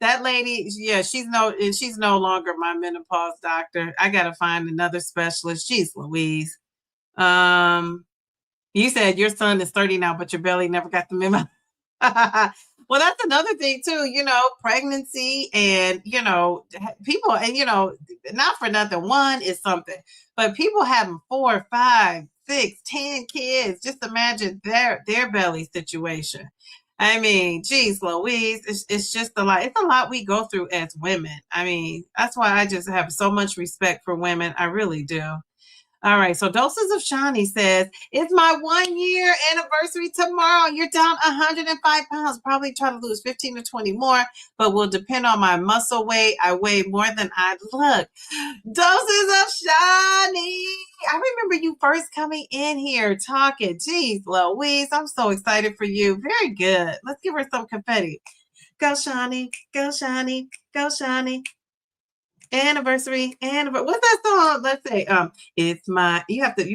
That lady, yeah, she's no longer my menopause doctor. I gotta find another specialist. Jeez Louise. You said your son is 30 now, but your belly never got the memo. Well, that's another thing too, pregnancy and, people, and, not for nothing, one is something, but people having 4, 5, 6, 10 kids, just imagine their belly situation. I mean, geez Louise, it's just a lot. It's a lot we go through as women. I mean, that's why I just have so much respect for women. I really do. All right, so Doses of Shani says, it's my 1-year anniversary tomorrow. You're down 105 pounds. Probably try to lose 15 to 20 more, but will depend on my muscle weight. I weigh more than I look. Doses of Shani. I remember you first coming in here talking. Geez, Louise, I'm so excited for you. Very good. Let's give her some confetti. Go, Shani. Go, Shani. Go, Shani. Anniversary. What's that song? Let's say, you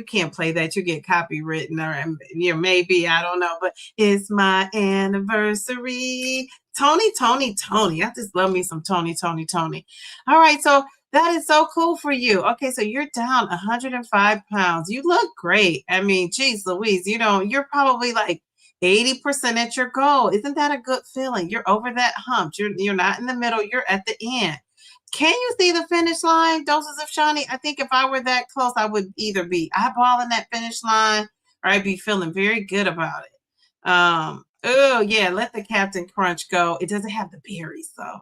can't play that. You get copywritten, or maybe, I don't know, but it's my anniversary. Tony. I just love me some Tony. All right. So That is so cool for you. Okay, so you're down 105 pounds. You look great. I mean, geez, Louise, you're probably like 80% at your goal. Isn't that a good feeling? You're over that hump. You're not in the middle. You're at the end. Can you see the finish line, Doses of Shawnee? I think if I were that close, I would either be eyeballing that finish line or I'd be feeling very good about it. Oh yeah, let the Captain Crunch go. It doesn't have the berries though.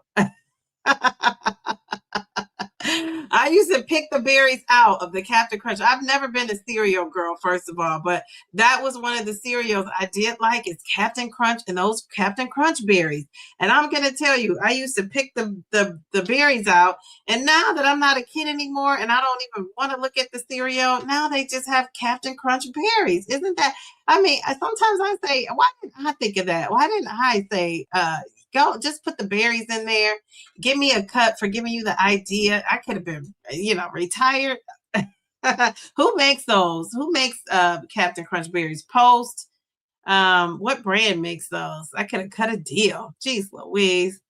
I used to pick the berries out of the Captain Crunch. I've never been a cereal girl, first of all, but that was one of the cereals I did like is Captain Crunch and those Captain Crunch berries. And I'm gonna tell you, I used to pick the berries out, and now that I'm not a kid anymore and I don't even want to look at the cereal, now they just have Captain Crunch berries. Isn't that? I mean, sometimes I say, why didn't I think of that? Why didn't I say, go just put the berries in there? Give me a cut for giving you the idea. I could have been, retired. Who makes those? Who makes Captain Crunch berries? Post. What brand makes those? I could have cut a deal. Jeez Louise.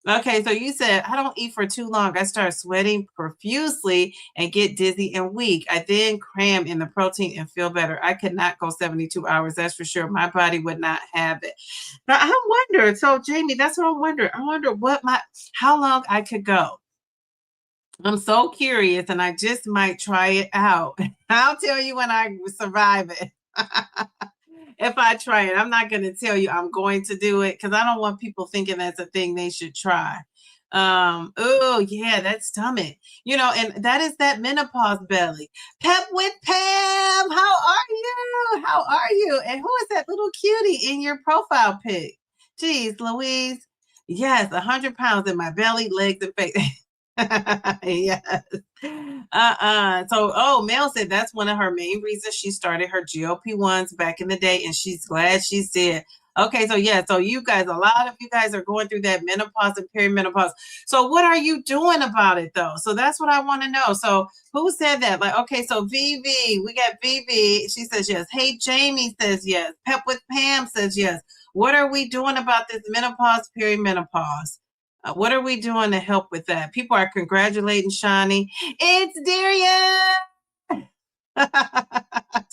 Okay, so you said I don't eat for too long. I start sweating profusely and get dizzy and weak. I then cram in the protein and feel better. I could not go 72 hours. That's for sure. My body would not have it. Now I wonder. So Jamie, that's what I wonder. I wonder how long I could go. I'm so curious, and I just might try it out. I'll tell you when I survive it. If I try it, I'm not going to tell you I'm going to do it because I don't want people thinking that's a thing they should try. Oh yeah, that stomach, and that is that menopause belly. Pep with Pam, how are you? How are you? And who is that little cutie in your profile pic? Geez, Louise. Yes, 100 pounds in my belly, legs, and face. Yes. So, Mel said that's one of her main reasons she started her GLP-1s back in the day, and she's glad she did. Okay, so yeah, so you guys, a lot of you guys are going through that menopause and perimenopause. So what are you doing about it though? So that's what I want to know. So who said that? Like, okay, so VV, we got VV. She says yes. Hey, Jamie says yes. Pep with Pam says yes. What are we doing about this menopause, perimenopause? What are we doing to help with that? People are congratulating Shawnee. It's Daria.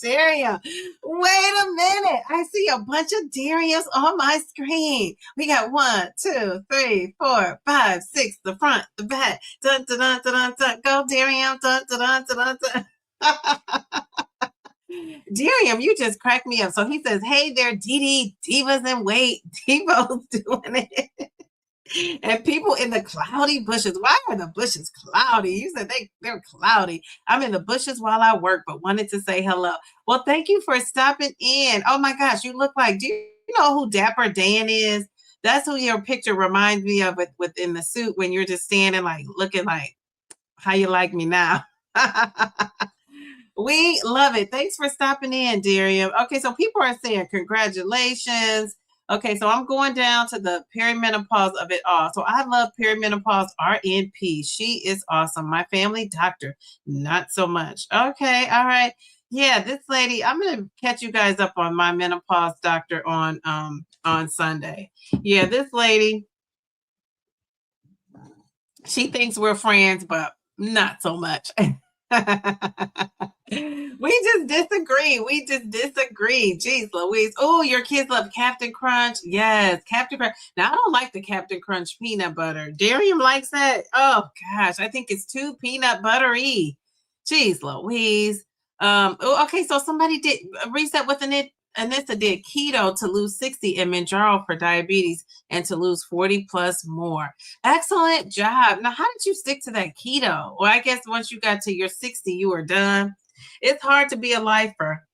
Daria. Wait a minute. I see a bunch of Darias on my screen. We got 1, 2, 3, 4, 5, 6, the front, the back. Dun, dun, dun, dun, dun, dun. Go, Darium. Dun, dun, dun, dun, dun. Darium, you just cracked me up. So he says, hey there, Dee Divas and wait. Diva's doing it. And people in the cloudy bushes. Why are the bushes cloudy? You said they're cloudy. I'm in the bushes while I work, but wanted to say hello. Well, thank you for stopping in. Oh my gosh, you look like, do you know who Dapper Dan is? That's who your picture reminds me of within the suit when you're just standing like looking like how you like me now. We love it. Thanks for stopping in, Darium. Okay, so people are saying congratulations. Okay, so I'm going down to the perimenopause of it all. So I love perimenopause RNP. She is awesome. My family doctor, not so much. Okay, all right. Yeah, this lady, I'm gonna catch you guys up on my menopause doctor on Sunday. Yeah, this lady, she thinks we're friends, but not so much. We just disagree. We just disagree. Jeez Louise. Oh, your kids love Captain Crunch. Yes, Captain Crunch. Now, I don't like the Captain Crunch peanut butter. Darium likes that. Oh, gosh. I think it's too peanut buttery. Jeez Louise. Okay, so somebody did reset with Anissa did keto to lose 60 and Mounjaro for diabetes and to lose 40 plus more. Excellent job. Now, how did you stick to that keto? Well, I guess once you got to your 60, you were done. It's hard to be a lifer.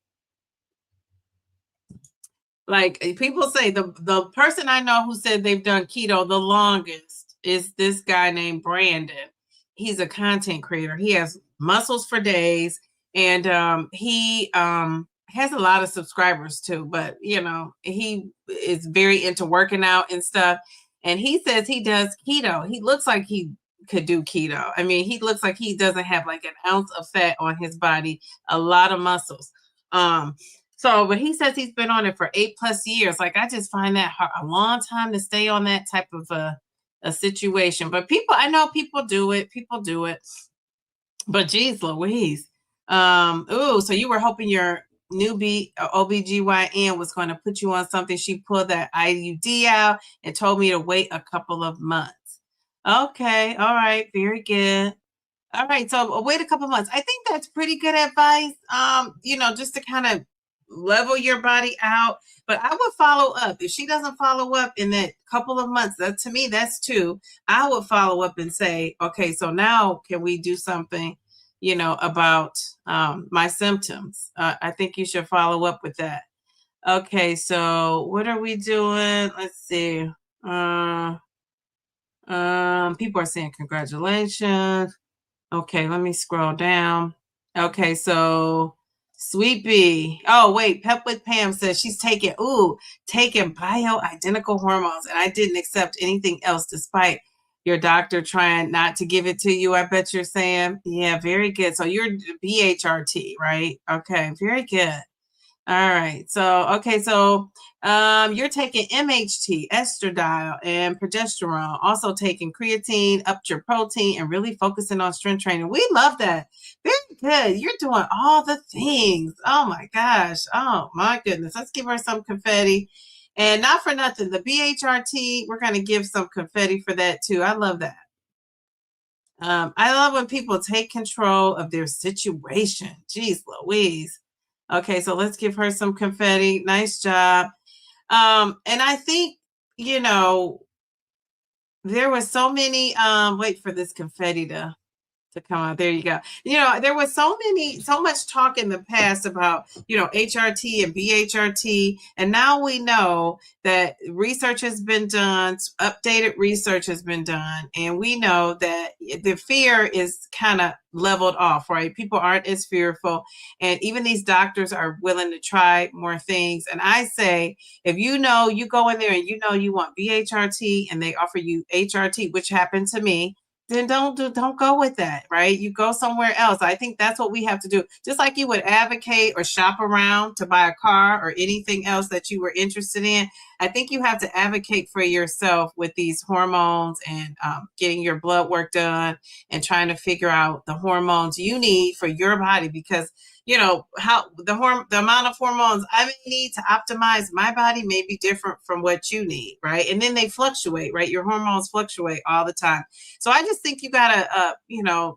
Like people say, the person I know who said they've done keto the longest is this guy named Brandon. He's a content creator. He has muscles for days, and he has a lot of subscribers too. But he is very into working out and stuff. And he says he does keto. He looks like he could do keto. I mean, he looks like he doesn't have like an ounce of fat on his body, a lot of muscles. But he says he's been on it for 8+ years. Like, I just find that a long time to stay on that type of a situation. But people, I know people do it. People do it. But geez Louise. So you were hoping your newbie OBGYN was going to put you on something. She pulled that IUD out and told me to wait a couple of months. Okay. All right. Very good. All right. So wait a couple months. I think that's pretty good advice. Just to kind of level your body out. But I would follow up. If she doesn't follow up in that couple of months, that to me, that's 2. I would follow up and say, okay, so now can we do something, about my symptoms? I think you should follow up with that. Okay, so what are we doing? Let's see. People are saying congratulations. Okay, let me scroll down. Okay, so Sweet Bee. Oh, wait, Pep with Pam says she's taking bioidentical hormones, and I didn't accept anything else despite your doctor trying not to give it to you. I bet you're saying, yeah, very good. So you're BHRT, right? Okay, very good. All right. So you're taking MHT, estradiol, and progesterone. Also taking creatine, upped your protein, and really focusing on strength training. We love that. Very good. You're doing all the things. Oh my gosh. Oh my goodness. Let's give her some confetti. And not for nothing, the BHRT, we're going to give some confetti for that too. I love that. I love when people take control of their situation. Jeez Louise. Okay, so let's give her some confetti. Nice job. And I think, there was so many, wait for this confetti to come out. There you go. There was so much talk in the past about, HRT and BHRT. And now we know that research has been done, updated research has been done. And we know that the fear is kind of leveled off, right? People aren't as fearful. And even these doctors are willing to try more things. And I say, if you go in there and you want BHRT and they offer you HRT, which happened to me, then don't go with that, right? You go somewhere else. I think that's what we have to do. Just like you would advocate or shop around to buy a car or anything else that you were interested in. I think you have to advocate for yourself with these hormones and getting your blood work done and trying to figure out the hormones you need for your body, because how the amount of hormones I may need to optimize my body may be different from what you need, right? And then they fluctuate, right? Your hormones fluctuate all the time. So I just think you gotta,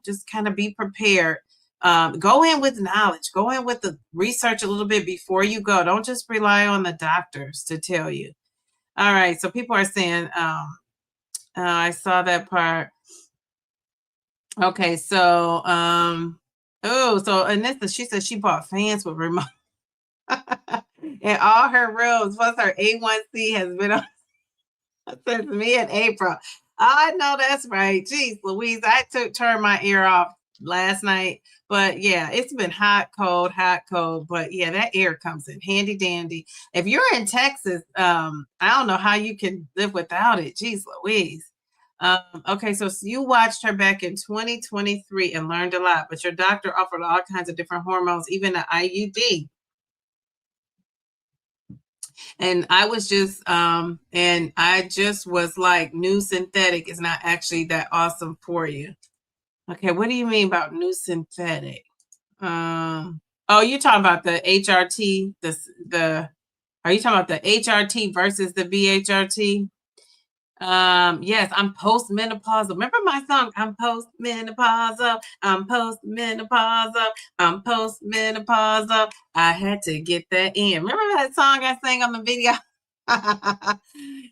just kind of be prepared. Go in with knowledge. Go in with the research a little bit before you go. Don't just rely on the doctors to tell you. All right. So people are saying, I saw that part. Okay. So, so Anissa, she said she bought fans with remote. And all her rooms, plus her A1C has been on since me in April. I know that's right. Jeez Louise, I turned my air off last night. But yeah, it's been hot, cold. But yeah, that air comes in handy dandy. If you're in Texas, I don't know how you can live without it. Jeez Louise. Okay, so you watched her back in 2023 and learned a lot, but your doctor offered all kinds of different hormones, even an IUD. And I was just was like, new synthetic is not actually that awesome for you. Okay, what do you mean about new synthetic? Oh, you're talking about the HRT, are you talking about the HRT versus the BHRT? Yes, I'm postmenopausal. Remember my song? I'm postmenopausal. I'm postmenopausal. I'm postmenopausal. I had to get that in. Remember that song I sang on the video?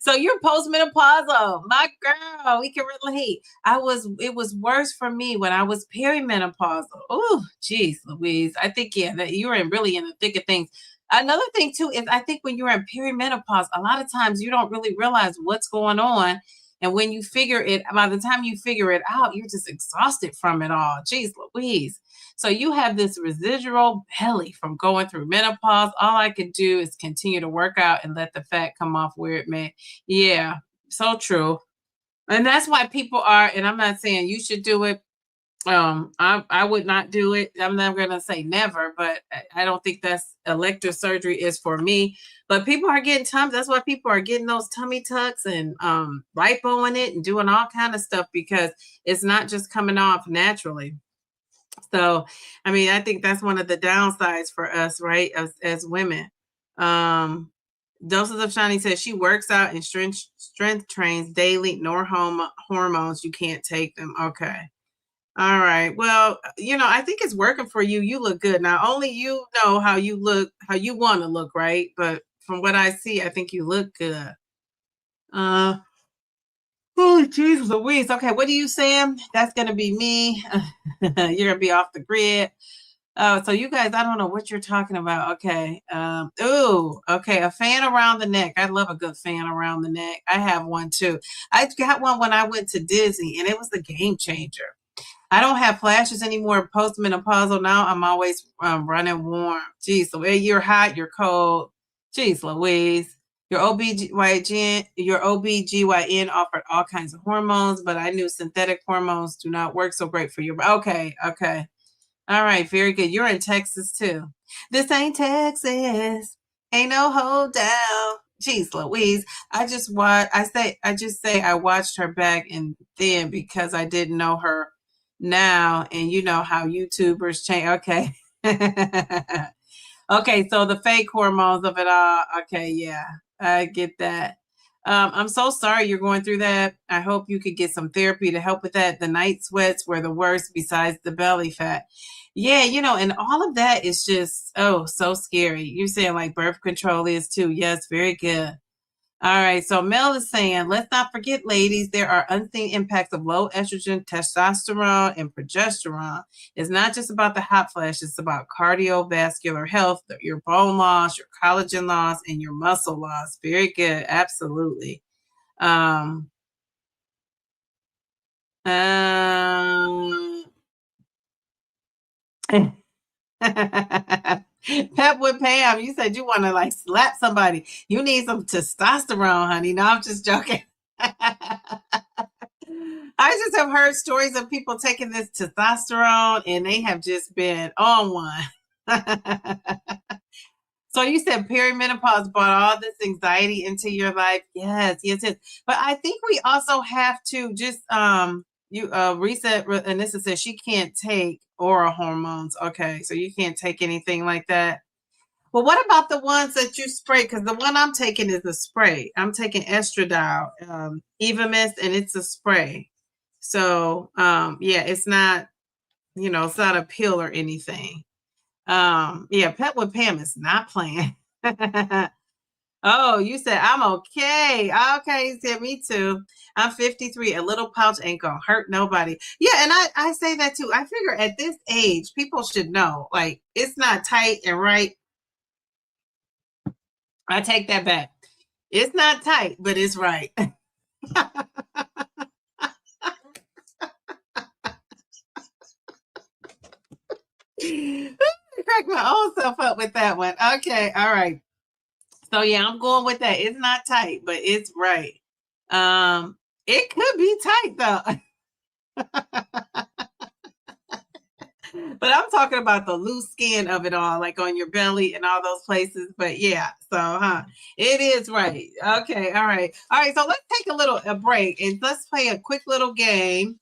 So you're postmenopausal, my girl. We can relate. It was worse for me when I was perimenopausal. Oh, geez, Louise. I think that you were really in the thick of things. Another thing too is I think when you're in perimenopause, a lot of times you don't really realize what's going on. And when you by the time you figure it out, you're just exhausted from it all. Jeez Louise. So you have this residual belly from going through menopause. All I could do is continue to work out and let the fat come off where it may. Yeah, so true. And that's why people are, and I'm not saying you should do it. I would not do it. I'm never going to say never, but I don't think that's elective surgery is for me. But people are getting tummy. That's why people are getting those tummy tucks and lipoing it and doing all kind of stuff, because it's not just coming off naturally. So, I mean, I think that's one of the downsides for us, right, as women. Doses of Shani says she works out and strength trains daily. No hormones. You can't take them. Okay. All right. Well, I think it's working for you. You look good. Now, only you know how you look, how you want to look, right? But from what I see, I think you look good. Oh, jeez Louise. Okay, what are you saying? That's going to be me. You're going to be off the grid. Oh, so you guys, I don't know what you're talking about. Okay. Okay. A fan around the neck. I love a good fan around the neck. I have one too. I got one when I went to Disney, and it was a game changer. I don't have flashes anymore post-menopausal. Now I'm always running warm. Geez, so you're hot, you're cold. Geez, Louise. Your OBGYN offered all kinds of hormones, but I knew synthetic hormones do not work so great for your. Okay. All right, very good. You're in Texas too. This ain't Texas. Ain't no hold down. Jeez Louise. I just say I watched her back and then because I didn't know her now, and you know how YouTubers change. Okay. Okay, so the fake hormones of it all. Okay, yeah, I get that. I'm so sorry you're going through that. I hope you could get some therapy to help with that. The night sweats were the worst besides the belly fat. Yeah, and all of that is just, so scary. You're saying like birth control is too. Yes, very good. All right, so Mel is saying, let's not forget, ladies, there are unseen impacts of low estrogen, testosterone, and progesterone. It's not just about the hot flash, it's about cardiovascular health, your bone loss, your collagen loss, and your muscle loss. Very good, absolutely. Pep with Pam, you said you want to like slap somebody. You need some testosterone, honey. No, I'm just joking. I just have heard stories of people taking this testosterone and they have just been on one. So you said perimenopause brought all this anxiety into your life. Yes. But I think we also have to just reset. Anissa says she can't take oral hormones. Okay, so you can't take anything like that. Well, what about the ones that you spray? Because the one I'm taking is a spray. I'm taking estradiol, Evamist, and it's a spray. So yeah, it's not, it's not a pill or anything. Yeah, Pet with Pam is not playing. Oh, you said I'm okay. Okay, you said me too. I'm 53. A little pouch ain't gonna hurt nobody. Yeah, and I say that too. I figure at this age, people should know, like, it's not tight and right. I take that back. It's not tight, but it's right. Crack my own self up with that one. Okay, all right. So yeah, I'm going with that. It's not tight, but it's right. It could be tight though. But I'm talking about the loose skin of it all, like on your belly and all those places. But yeah, so it is right. Okay, all right. So let's take a break and let's play a quick little game.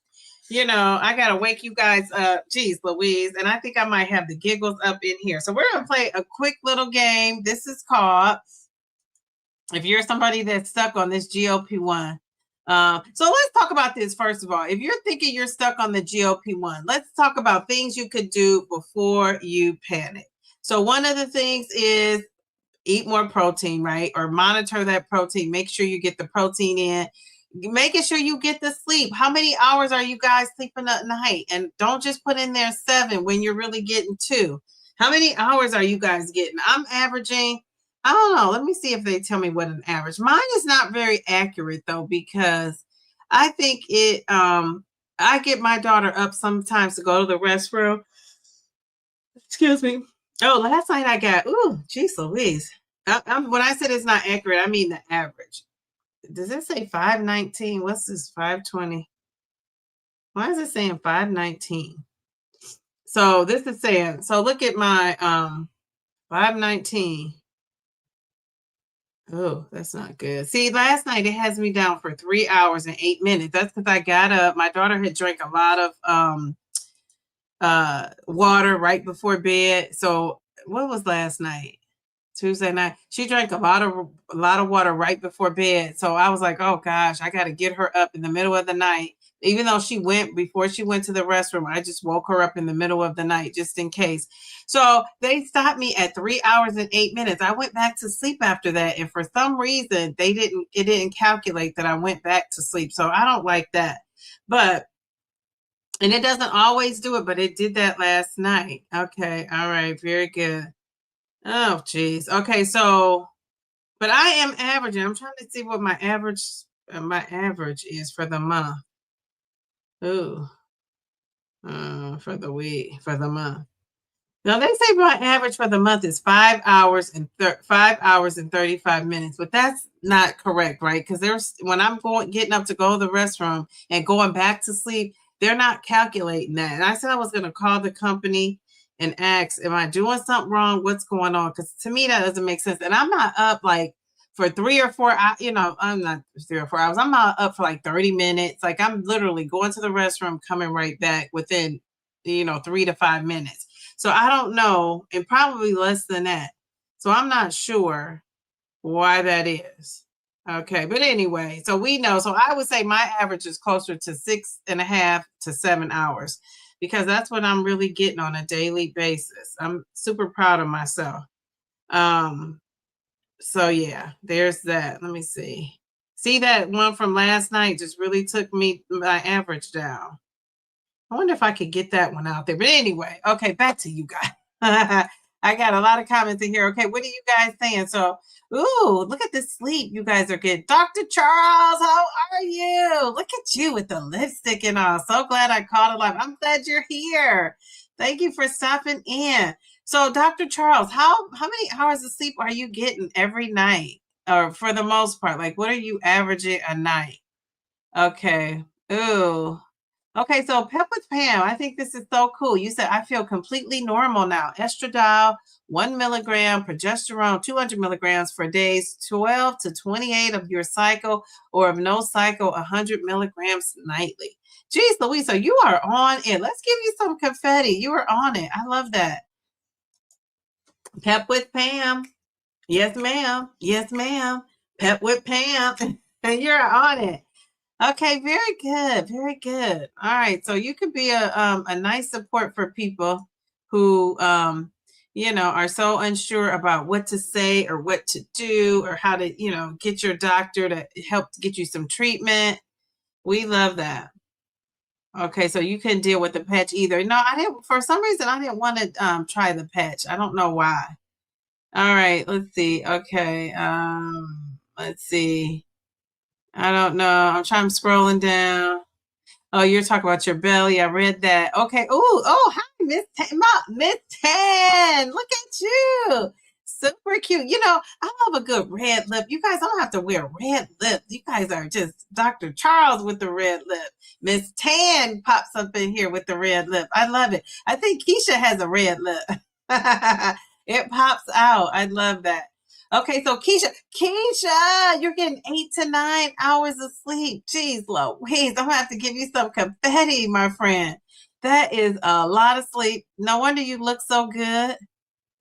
I gotta wake you guys up. Geez, Louise, and I think I might have the giggles up in here. So we're gonna play a quick little game. This is called, if you're somebody that's stuck on this GLP-1. So let's talk about this first of all. If you're thinking you're stuck on the GLP-1, let's talk about things you could do before you panic. So one of the things is eat more protein, right? Or monitor that protein. Make sure you get the protein in. Making sure you get the sleep. How many hours are you guys sleeping at night? And don't just put in there 7 when you're really getting 2. How many hours are you guys getting? I'm averaging, I don't know. Let me see if they tell me what an average. Mine is not very accurate though, because I think I get my daughter up sometimes to go to the restroom. Excuse me. Oh, last night I got, geez Louise. When I said it's not accurate, I mean the average. Does it say 519? What's this? 520? Why is it saying 519? So this is saying, so look at my 519. Oh, that's not good. See, last night it has me down for 3 hours and 8 minutes. That's because I got up. My daughter had drank a lot of water right before bed. So what was last night? Tuesday night. She drank a lot of water right before bed. So I was like, oh gosh, I got to get her up in the middle of the night. Even though before she went to the restroom, I just woke her up in the middle of the night just in case. So they stopped me at 3 hours and 8 minutes. I went back to sleep after that. And for some reason, it didn't calculate that I went back to sleep. So I don't like that. And it doesn't always do it, but it did that last night. Okay. All right. Very good. Oh, geez. Okay. So, but I am averaging. I'm trying to see what my average is for the month. Ooh. For the week, for the month. Now they say my average for the month is 5 hours and 35 minutes, but that's not correct, right? Because when I'm getting up to go to the restroom and going back to sleep, they're not calculating that. And I said I was going to call the company and ask, am I doing something wrong? What's going on? Because to me, that doesn't make sense. And I'm not up like for 3 or 4 hours, I'm not 3 or 4 hours. I'm not up for like 30 minutes. Like I'm literally going to the restroom, coming right back within, 3 to 5 minutes. So I don't know, and probably less than that. So I'm not sure why that is. Okay, but anyway, so we know. So I would say my average is closer to 6.5 to 7 hours because that's what I'm really getting on a daily basis. I'm super proud of myself. So yeah, there's that. Let me see. See, that one from last night just really took my average down. I wonder if I could get that one out there. But anyway, okay, back to you guys. I got a lot of comments in here. Okay, what are you guys saying? So, ooh, look at the sleep you guys are getting. Dr. Charles, how are you? Look at you with the lipstick and all. So glad I caught it live. I'm glad you're here. Thank you for stopping in. So, Dr. Charles, how many hours of sleep are you getting every night? Or for the most part, like what are you averaging a night? Okay. Ooh. Okay, so Pep with Pam, I think this is so cool. You said, I feel completely normal now. Estradiol, 1 milligram, progesterone, 200 milligrams for days 12 to 28 of your cycle, or of no cycle, 100 milligrams nightly. Geez, Louisa, you are on it. Let's give you some confetti. You are on it. I love that. Pep with Pam. Yes, ma'am. Yes, ma'am. Pep with Pam. And you're on it. Okay, very good, very good. All right, so you could be a nice support for people who are so unsure about what to say or what to do or how to get your doctor to help get you some treatment. We love that. Okay, so you couldn't deal with the patch either. No, I didn't. For some reason, I didn't want to try the patch. I don't know why. All right, let's see. Okay, let's see. I don't know. I'm scrolling down. Oh, you're talking about your belly. I read that. Okay. Hi, Miss Miss Tan. Look at you. Super cute. I love a good red lip. You guys don't have to wear red lip. You guys are just Dr. Charles with the red lip. Miss Tan pops up in here with the red lip. I love it. I think Keisha has a red lip. It pops out. I love that. Okay, so Keisha, you're getting 8 to 9 hours of sleep. Jeez Louise, I'm gonna have to give you some confetti, my friend. That is a lot of sleep. No wonder you look so good.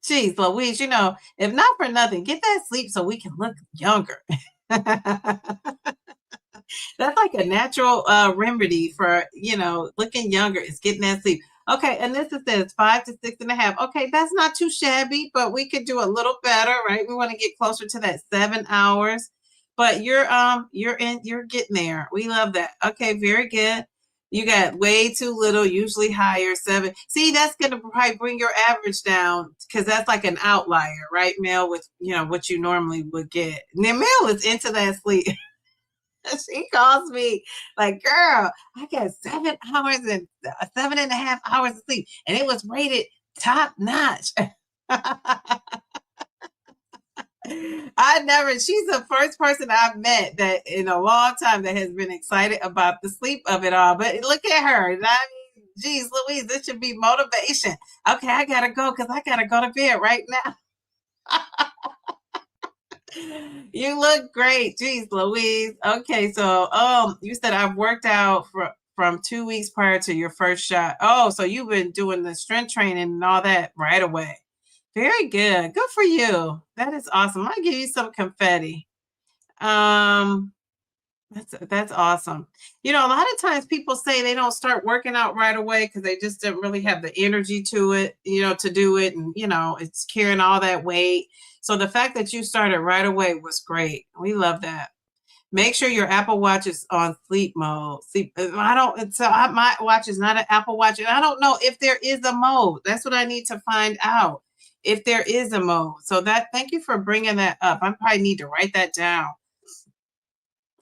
Jeez Louise, if not for nothing, get that sleep so we can look younger. That's like a natural remedy for, looking younger is getting that sleep. Okay, and this says 5 to 6.5. Okay, that's not too shabby, but we could do a little better, right? We want to get closer to that 7 hours. But you're getting there. We love that. Okay, very good. You got way too little, usually higher, 7. See, that's gonna probably bring your average down because that's like an outlier, right, Mel, with what you normally would get. Now Mel is into that sleep. She calls me like, girl, I got 7 hours and 7.5 hours of sleep, and it was rated top notch. She's the first person I've met that in a long time that has been excited about the sleep of it all. But look at her. I mean, geez, Louise, this should be motivation. Okay, I gotta go because I gotta go to bed right now. You look great. Jeez, Louise. Okay, so you said I've worked out from 2 weeks prior to your first shot. Oh, so you've been doing the strength training and all that right away. Very good. Good for you. That is awesome. I'll give you some confetti. Um, that's awesome. You know, a lot of times people say they don't start working out right away because they just don't really have the energy to it, to do it. And, it's carrying all that weight. So the fact that you started right away was great. We love that. Make sure your Apple Watch is on sleep mode. My watch is not an Apple Watch. And I don't know if there is a mode. That's what I need to find out, if there is a mode. So thank you for bringing that up. I probably need to write that down.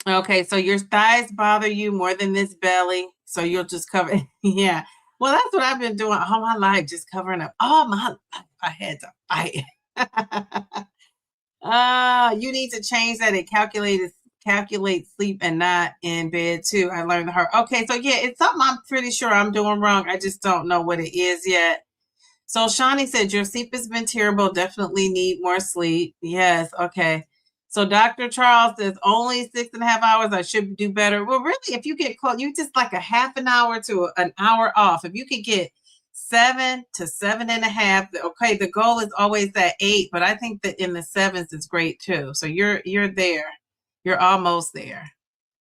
Okay, so your thighs bother you more than this belly, so you'll just cover. Yeah, well, that's what I've been doing all my life, just covering up all my life. I had to fight. You need to change that. It calculates sleep and not in bed too. I learned her. Okay, so yeah, it's something I'm pretty sure I'm doing wrong. I just don't know what it is yet. So Shawnee said your sleep has been terrible. Definitely need more sleep. Yes. Okay. So Dr. Charles says only 6.5 hours. I should do better. Well, really, if you get close, you just like a half an hour to an hour off. If you could get 7 to 7.5, okay. The goal is always that 8, but I think that in the 7s is great too. So you're there. You're almost there.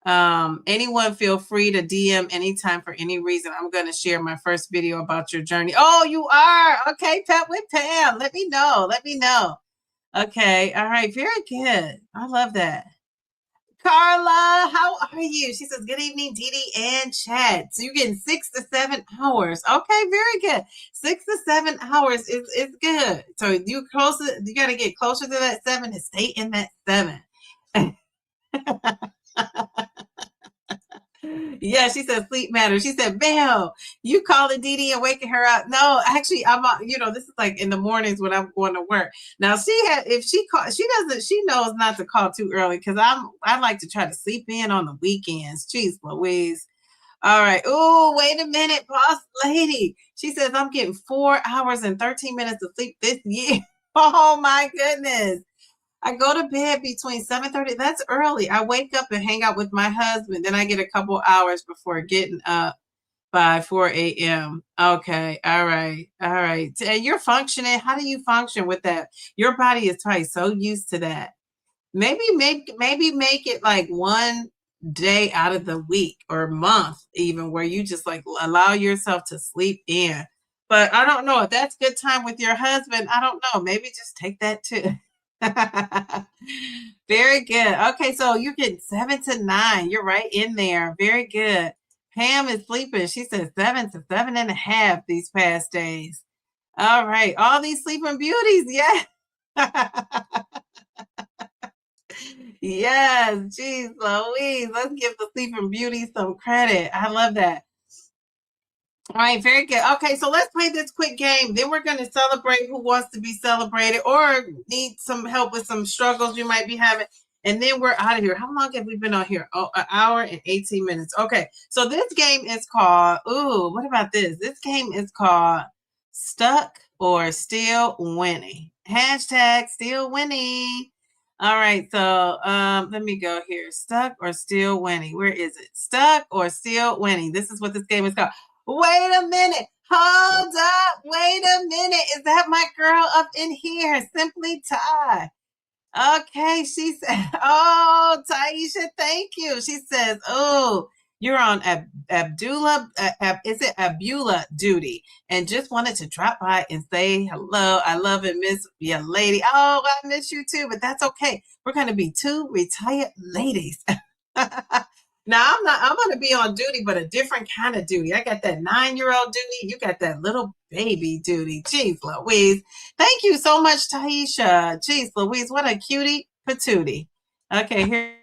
Anyone feel free to DM anytime for any reason. I'm going to share my first video about your journey. Oh, you are? Okay, Pep with Pam. Let me know. Okay. All right. Very good. I love that. Carla, how are you? She says, good evening, Dee Dee and Chad. So you're getting 6 to 7 hours. Okay, very good. 6 to 7 hours is good. So you got to get closer to that 7 and stay in that 7. Yeah, she said sleep matters. She said, Belle, you calling Dee Dee and waking her up. No, actually, I'm this is like in the mornings when I'm going to work. Now she knows not to call too early because I like to try to sleep in on the weekends. Jeez Louise. All right. Oh, wait a minute, boss lady. She says I'm getting 4 hours and 13 minutes of sleep this year. Oh my goodness. I go to bed between 7:30. That's early. I wake up and hang out with my husband. Then I get a couple hours before getting up by 4 a.m. Okay. All right. All right. And you're functioning. How do you function with that? Your body is probably so used to that. Maybe make it like one day out of the week or month, even, where you just like allow yourself to sleep in. But I don't know if that's good time with your husband. I don't know. Maybe just take that too. Very good. Okay, so you're getting 7 to 9. You're right in there. Very good. Pam is sleeping. She says 7 to 7.5 these past days. All right. All these sleeping beauties. Yeah. Yes. Geez, Louise. Let's give the sleeping beauties some credit. I love that. All right, very good. Okay, so let's play this quick game. Then we're going to celebrate who wants to be celebrated or need some help with some struggles you might be having. And then we're out of here. How long have we been on here? Oh, 1 hour and 18 minutes. Okay, so this game is called, what about this? This game is called Stuck or Still Winning. Hashtag still winning. All right, so let me go here. Stuck or still winning. Where is it? Stuck or still winning. This is what this game is called. Wait a minute. Hold up. Wait a minute. Is that my girl up in here? Simply Ty. Okay. She said, oh, Taisha, thank you. She says, oh, you're on is it Abdullah duty? And just wanted to drop by and say hello. I love it, miss your lady. Oh, I miss you too, but that's okay. We're going to be 2 retired ladies. Now I'm going to be on duty, but a different kind of duty. I got that 9-year-old duty. You got that little baby duty. Jeez Louise. Thank you so much, Taisha. Jeez Louise, what a cutie patootie. Okay, here.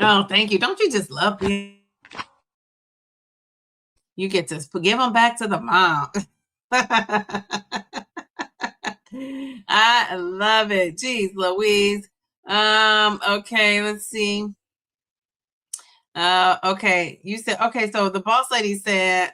Oh, thank you. Don't you just love me? You get to give them back to the mom. I love it. Jeez, Louise. Okay, let's see. Okay, you said okay. So the boss lady said,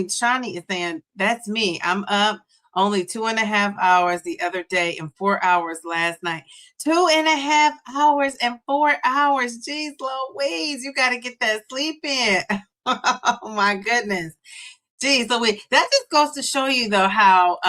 Shawnee is saying that's me. I'm up only 2.5 hours the other day and 4 hours last night. 2.5 hours and 4 hours. Jeez, Louise, you got to get that sleep in. Oh my goodness. Geez, so that just goes to show you though how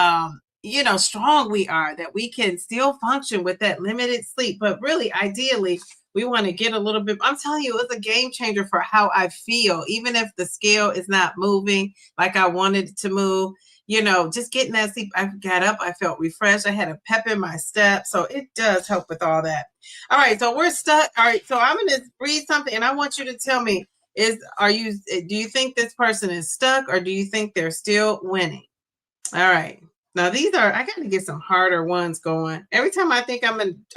strong we are, that we can still function with that limited sleep. But really, ideally, we want to get a little bit. I'm telling you, it's a game changer for how I feel, even if the scale is not moving like I wanted it to move. Just getting that sleep. I got up, I felt refreshed. I had a pep in my step, so it does help with all that. All right, so we're stuck. All right, so I'm going to read something, and I want you to tell me. Do you think this person is stuck, or do you think they're still winning? All right. Now I got to get some harder ones going. Every time I think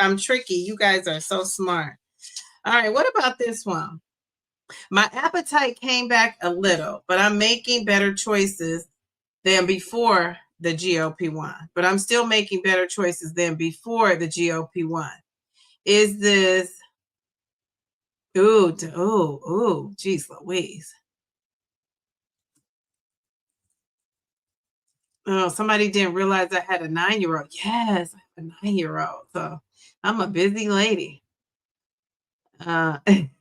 I'm tricky, you guys are so smart. All right. What about this one? My appetite came back a little, but I'm making better choices than before the GLP-1. But I'm still making better choices than before the GLP-1. Is this geez Louise. Oh, somebody didn't realize I had a 9-year-old. Yes, I have a 9-year-old. So I'm a busy lady. Abuela.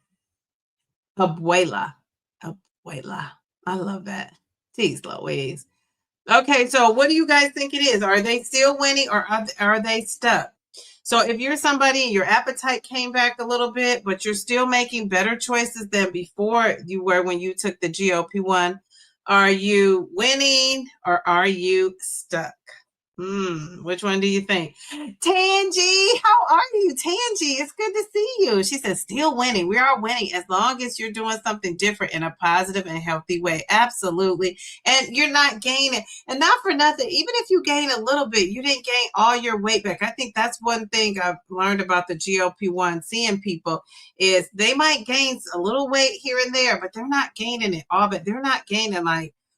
Abuela. I love that. Jeez Louise. Okay, so what do you guys think it is? Are they still winning, or are they stuck? So if you're somebody and your appetite came back a little bit, but you're still making better choices than before you were when you took the GLP-1, are you winning or are you stuck? Which one do you think? Tangy, how are you? Tangy, it's good to see you. She says, still winning. We are winning as long as you're doing something different in a positive and healthy way. Absolutely. And you're not gaining. And not for nothing, even if you gain a little bit, you didn't gain all your weight back. I think that's one thing I've learned about the GLP-1, seeing people, is they might gain a little weight here and there, but they're not gaining it all. But they're not gaining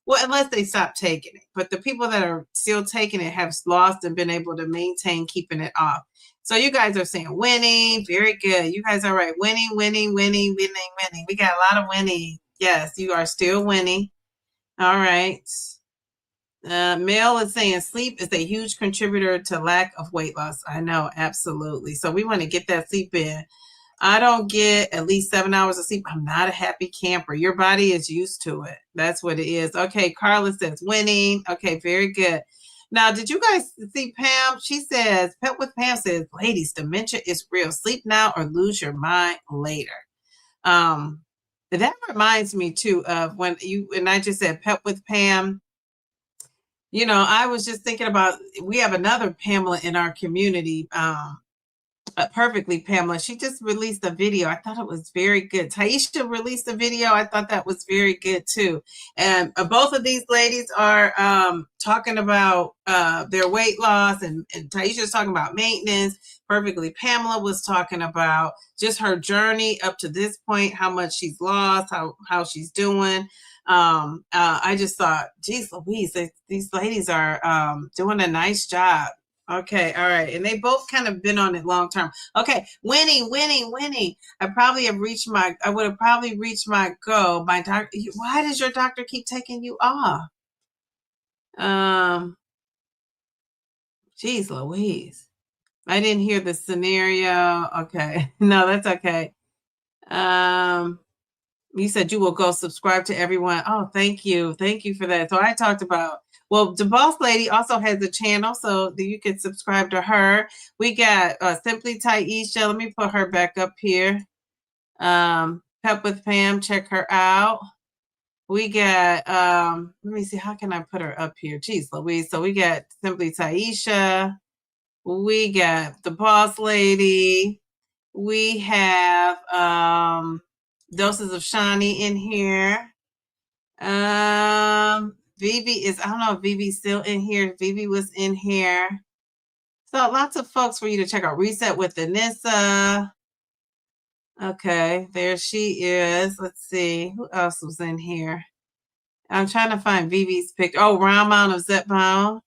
well, unless they stop taking it. But the people that are still taking it have lost and been able to maintain keeping it off. So you guys are saying winning. Very good. You guys are right. Winning, winning, winning, winning, winning. We got a lot of winning. Yes, you are still winning. All right. Mel is saying sleep is a huge contributor to lack of weight loss. I know, absolutely. So we want to get that sleep in. I don't get at least 7 hours of sleep. I'm not a happy camper. Your body is used to it. That's what it is. Okay, Carla says winning. Okay, very good. Now, did you guys see Pam? She says, Pet with Pam says, ladies, dementia is real. Sleep now or lose your mind later. That reminds me too of when I just said Pet with Pam. I was just thinking about, we have another Pamela in our community. Perfectly Pamela. She just released a video. I thought it was very good. Taisha released a video. I thought that was very good too. And both of these ladies are talking about their weight loss, and Taisha's talking about maintenance. Perfectly Pamela was talking about just her journey up to this point, how much she's lost, how she's doing. I just thought, geez Louise, these ladies are doing a nice job. Okay, all right. And they both kind of been on it long term. Okay, winning, winning, winning. I would have probably reached my goal. My doctor, why does your doctor keep taking you off? Geez Louise. I didn't hear the scenario. Okay. No, that's okay. You said you will go subscribe to everyone. Oh, thank you. Thank you for that. So I talked about, well, the boss lady also has a channel, so that you can subscribe to her. We got Simply Taisha. Let me put her back up here. Pep with Pam, check her out. We got, let me see, how can I put her up here? Geez Louise. So we got Simply Taisha. We got the boss lady. We have Doses of Shawnee in here. Vivi is, I don't know if Vivi's still in here. Vivi was in here. So lots of folks for you to check out. Reset with Anissa. Okay, there she is. Let's see. Who else was in here? I'm trying to find Vivi's picture. Oh, round amount of Zepbound.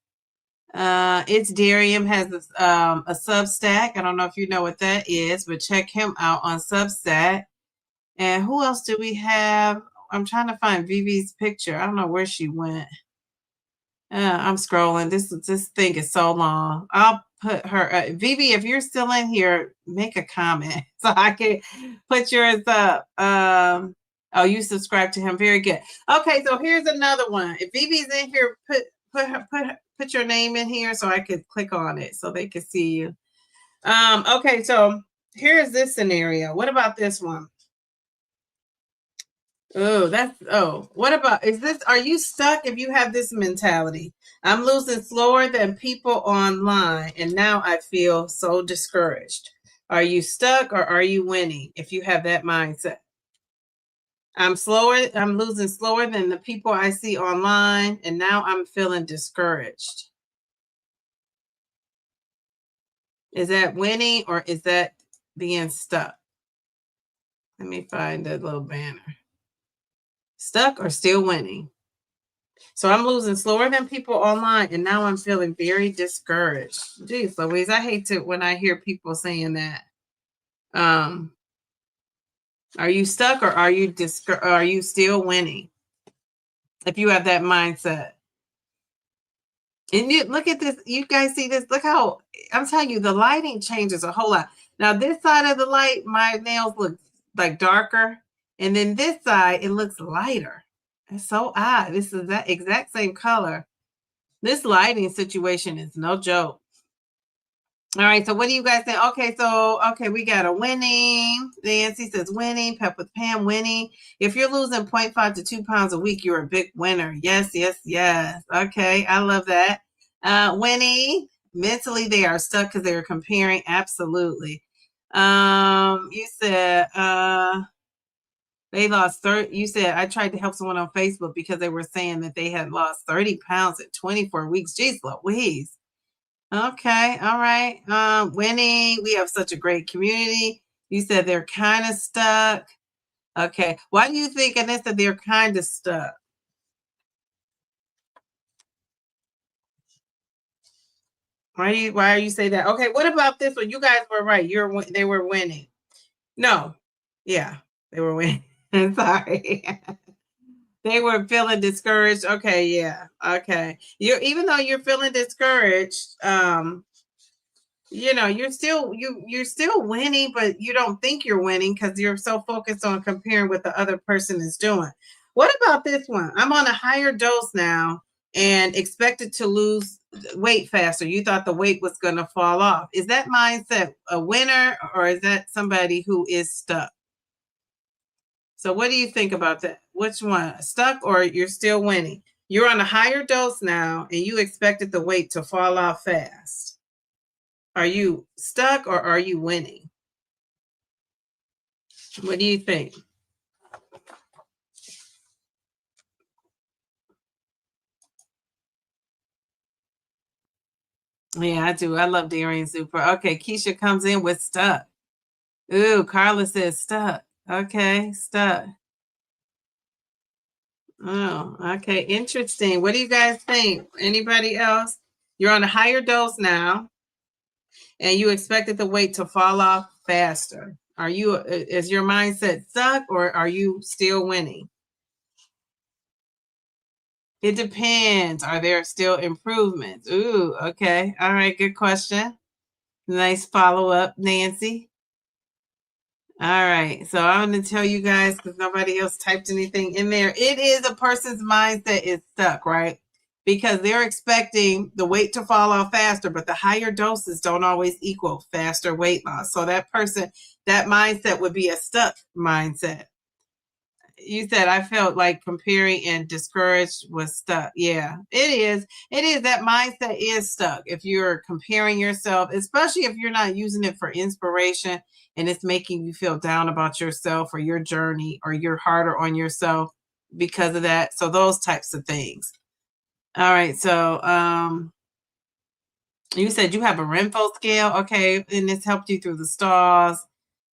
It's Darium has a Substack. I don't know if you know what that is, but check him out on Substack. And who else do we have? I'm trying to find Vivi's picture. I don't know where she went. I'm scrolling. This thing is so long. I'll put her. Vivi, if you're still in here, make a comment so I can put yours up. Oh, you subscribe to him. Very good. Okay, so here's another one. If Vivi's in here, put your name in here so I could click on it so they can see you. Okay, so here's this scenario. What about this one? What about, are you stuck if you have this mentality? I'm losing slower than people online, and now I feel so discouraged. Are you stuck or are you winning if you have that mindset? I'm losing slower than the people I see online, and now I'm feeling discouraged. Is that winning or is that being stuck? Let me find that little banner. Stuck or still winning? So I'm losing slower than people online, and now I'm feeling very discouraged. Geez, Louise, I hate to when I hear people saying that. Are you stuck or are you still winning? If you have that mindset. And look at this. You guys see this? Look how, I'm telling you, the lighting changes a whole lot. Now, this side of the light, my nails look like darker. And then this side, it looks lighter. It's so odd. This is that exact same color. This lighting situation is no joke. All right, so what do you guys think? Okay, we got a winning. Nancy says winning. Pep with Pam, winning. If you're losing 0.5 to 2 pounds a week, you're a big winner. Yes. Okay, I love that. Winning. Mentally, they are stuck because they're comparing. Absolutely. You said they lost 30. You said I tried to help someone on Facebook because they were saying that they had lost 30 pounds at 24 weeks. Jeez Louise. Okay, all right. Winning. We have such a great community. You said they're kind of stuck. Okay. Why do you think, Anissa, they're kind of stuck? Why are you say that? Okay, what about this one? You guys were right. They were winning. No. Yeah, they were winning. Sorry. They were feeling discouraged. Okay, yeah. Okay. Even though you're feeling discouraged, you're still winning, but you don't think you're winning because you're so focused on comparing what the other person is doing. What about this one? I'm on a higher dose now and expected to lose weight faster. You thought the weight was going to fall off. Is that mindset a winner or is that somebody who is stuck? So what do you think about that? Which one? Stuck or you're still winning? You're on a higher dose now and you expected the weight to fall off fast. Are you stuck or are you winning? What do you think? Yeah, I do. I love Darian Super. Okay, Keisha comes in with stuck. Ooh, Carla says stuck. Okay, stuck. Oh, okay. Interesting. What do you guys think? Anybody else? You're on a higher dose now, and you expected the weight to fall off faster. Is your mindset stuck or are you still winning? It depends. Are there still improvements? Ooh, okay. All right, good question. Nice follow-up, Nancy. All right, so I'm going to tell you guys because nobody else typed anything in there. It is a person's mindset is stuck, right? Because they're expecting the weight to fall off faster, but the higher doses don't always equal faster weight loss. So that mindset would be a stuck mindset. You said I felt like comparing and discouraged was stuck. Yeah, it is. It is. That mindset is stuck. If you're comparing yourself, especially if you're not using it for inspiration and it's making you feel down about yourself or your journey or you're harder on yourself because of that. So those types of things. All right. So you said you have a Renfo scale. Okay. And it's helped you through the stars.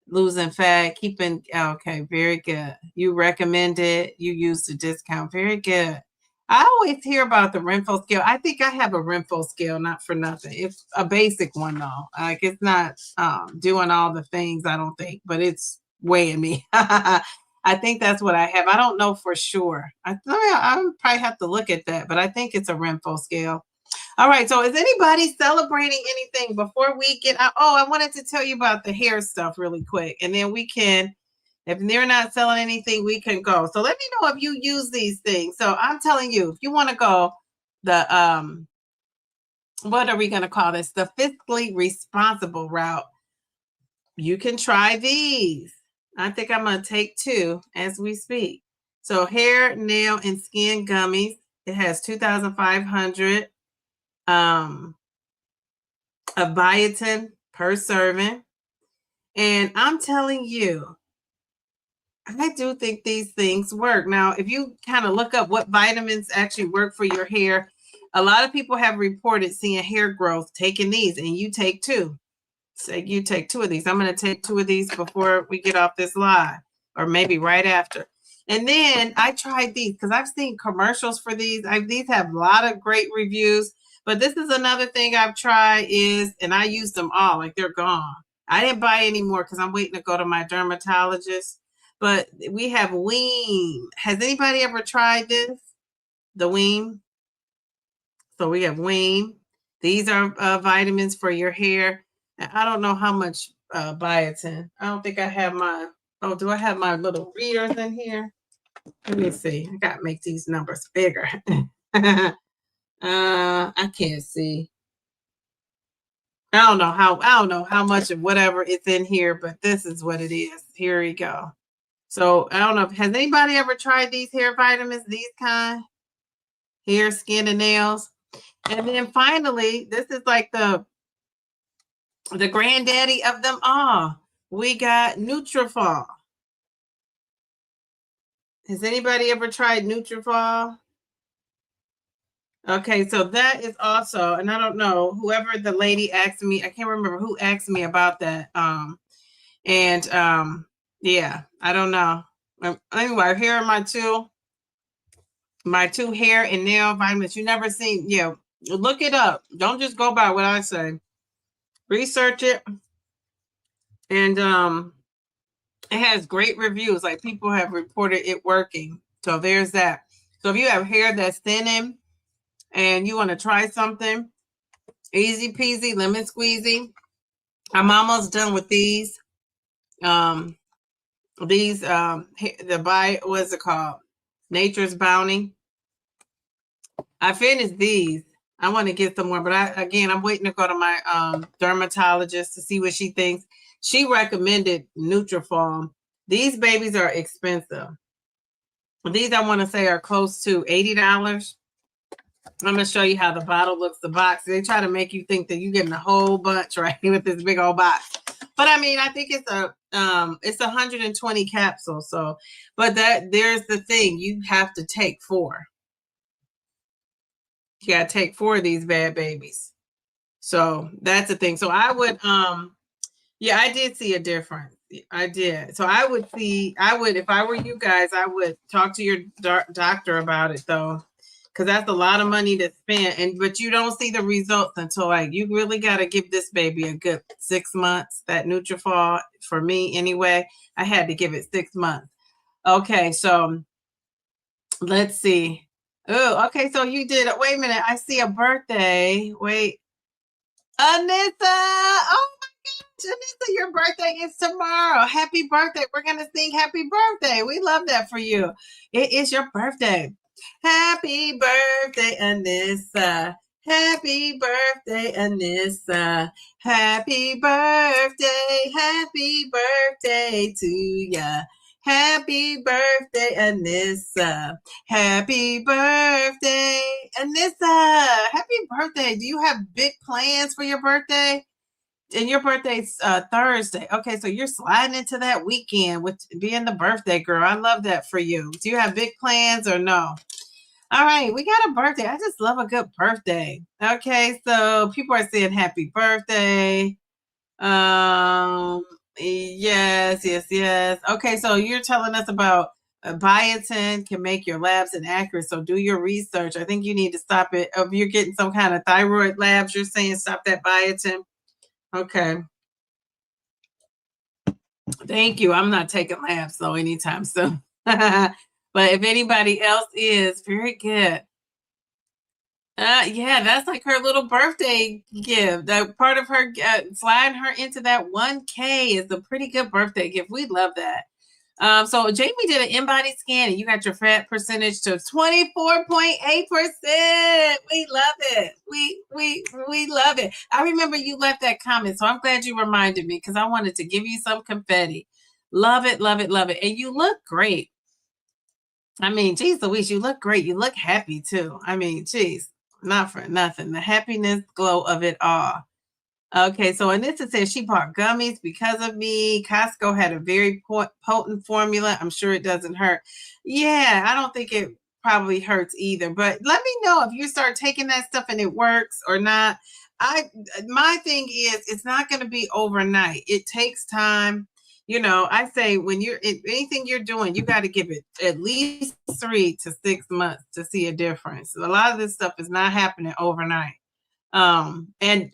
losing fat, keeping, okay, very good. You recommend it. You use the discount. Very good. I always hear about the Renfo scale. I think I have a Renfo scale, not for nothing. It's a basic one though. Like it's not doing all the things, I don't think, but it's weighing me. I think that's what I have. I don't know for sure. I probably have to look at that, but I think it's a Renfo scale. All right. So is anybody celebrating anything before we get out? Oh, I wanted to tell you about the hair stuff really quick. And then we can, if they're not selling anything, we can go. So let me know if you use these things. So I'm telling you, if you want to go the, what are we going to call this? The fiscally responsible route. You can try these. I think I'm going to take 2 as we speak. So hair, nail, and skin gummies. It has 2,500 of biotin per serving. And I'm telling you, I do think these things work. Now, if you kind of look up what vitamins actually work for your hair, a lot of people have reported seeing hair growth taking these, and you take 2. So you take 2 of these. I'm going to take 2 of these before we get off this live, or maybe right after. And then I tried these because I've seen commercials for these. These have a lot of great reviews. But this is another thing I've tried and I used them all, like they're gone. I didn't buy any more because I'm waiting to go to my dermatologist. But we have Wean. Has anybody ever tried this? The Wean? So we have Wean. These are vitamins for your hair. I don't know how much biotin. I don't think I have my, oh, do I have my little readers in here? Let me see. I got to make these numbers bigger. I can't see. I don't know how much of whatever it's in here, but this is what it is. Here we go. So I don't know. Has anybody ever tried these hair vitamins? These kind? Hair, skin, and nails. And then finally, this is like the granddaddy of them all. We got Nutrafol. Has anybody ever tried Nutrafol? Okay, so that is also, and I don't know, whoever the lady asked me, I can't remember who asked me about that. Yeah, I don't know. Anyway, here are my two hair and nail vitamins. You never seen, yeah, look it up. Don't just go by what I say. Research it. And it has great reviews. Like people have reported it working. So there's that. So if you have hair that's thinning and you want to try something, easy peasy, lemon squeezy. I'm almost done with these. What's it called? Nature's Bounty. I finished these. I want to get some more, but I'm waiting to go to my dermatologist to see what she thinks. She recommended Nutrafol. These babies are expensive. These I want to say are close to $80. I'm going to show you how the bottle looks, the box. They try to make you think that you're getting a whole bunch, right, with this big old box. But I mean, I think it's 120 capsules. So, but there's the thing, you have to take 4. You got to take 4 of these bad babies. So that's the thing. So I would, yeah, I did see a difference. I did. So if I were you guys, I would talk to your doctor about it though. Because that's a lot of money to spend, but you don't see the results until like you really got to give this baby a good 6 months. That Nutrafol, for me anyway, I had to give it 6 months. Okay, so let's see. Oh, okay, so you did it. Wait a minute, I see a birthday. Wait, Anissa. Oh my gosh, Anissa, your birthday is tomorrow. Happy birthday! We're gonna sing happy birthday. We love that for you. It is your birthday. Happy birthday, Anissa. Happy birthday, Anissa. Happy birthday to ya. Happy birthday, Anissa. Happy birthday, Anissa. Happy birthday. Do you have big plans for your birthday? And your birthday's Thursday. Okay, so you're sliding into that weekend with being the birthday girl. I love that for you. Do you have big plans or no? All right, we got a birthday. I just love a good birthday. Okay, so people are saying happy birthday. Yes, yes, yes. Okay, so you're telling us about biotin can make your labs inaccurate. So do your research. I think you need to stop it. If you're getting some kind of thyroid labs, you're saying stop that biotin. Okay. Thank you. I'm not taking labs though anytime soon. But if anybody else is, very good. Yeah, that's like her little birthday gift. That part of her sliding her into that 1K is a pretty good birthday gift. We love that. So Jamie did an in-body scan and you got your fat percentage to 24.8%. We love it. We love it. I remember you left that comment, so I'm glad you reminded me because I wanted to give you some confetti. Love it, love it, love it. And you look great. I mean, geez Louise, you look great. You look happy too. I mean, geez, not for nothing. The happiness glow of it all. Okay, so Anissa says she bought gummies because of me. Costco had a very potent formula. I'm sure it doesn't hurt. Yeah, I don't think it probably hurts either. But let me know if you start taking that stuff and it works or not. My thing is it's not going to be overnight. It takes time. You know, I say when you're anything you're doing, you got to give it at least 3 to 6 months to see a difference. A lot of this stuff is not happening overnight. And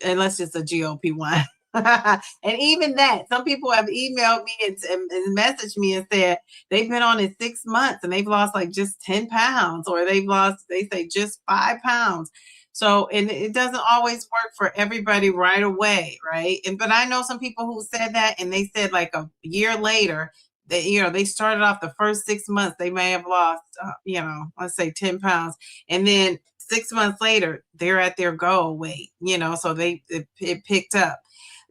unless it's a GLP-1. And even that, some people have emailed me and messaged me and said they've been on it 6 months and they've lost like just 10 pounds, or they've lost, they say just 5 pounds. So, and it doesn't always work for everybody right away, right? And but I know some people who said that, and they said like a year later, that they started off the first 6 months, they may have lost, let's say 10 pounds, and then 6 months later, they're at their goal weight, so it picked up.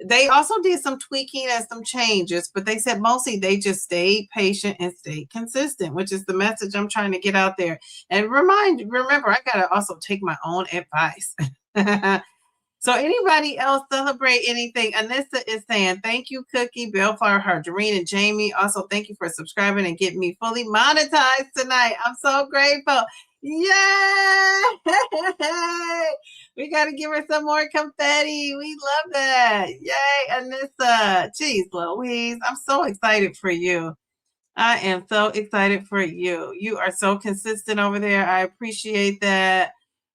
They also did some tweaking and some changes, but they said mostly they just stayed patient and stayed consistent, which is the message I'm trying to get out there. And remember, I got to also take my own advice. So anybody else celebrate anything? Anissa is saying, thank you, Cookie, Bellflower, Harderine, and Jamie. Also, thank you for subscribing and getting me fully monetized tonight. I'm so grateful. Yay! We got to give her some more confetti. We love that. Yay, Anissa. Jeez, Louise, I'm so excited for you. I am so excited for you. You are so consistent over there. I appreciate that.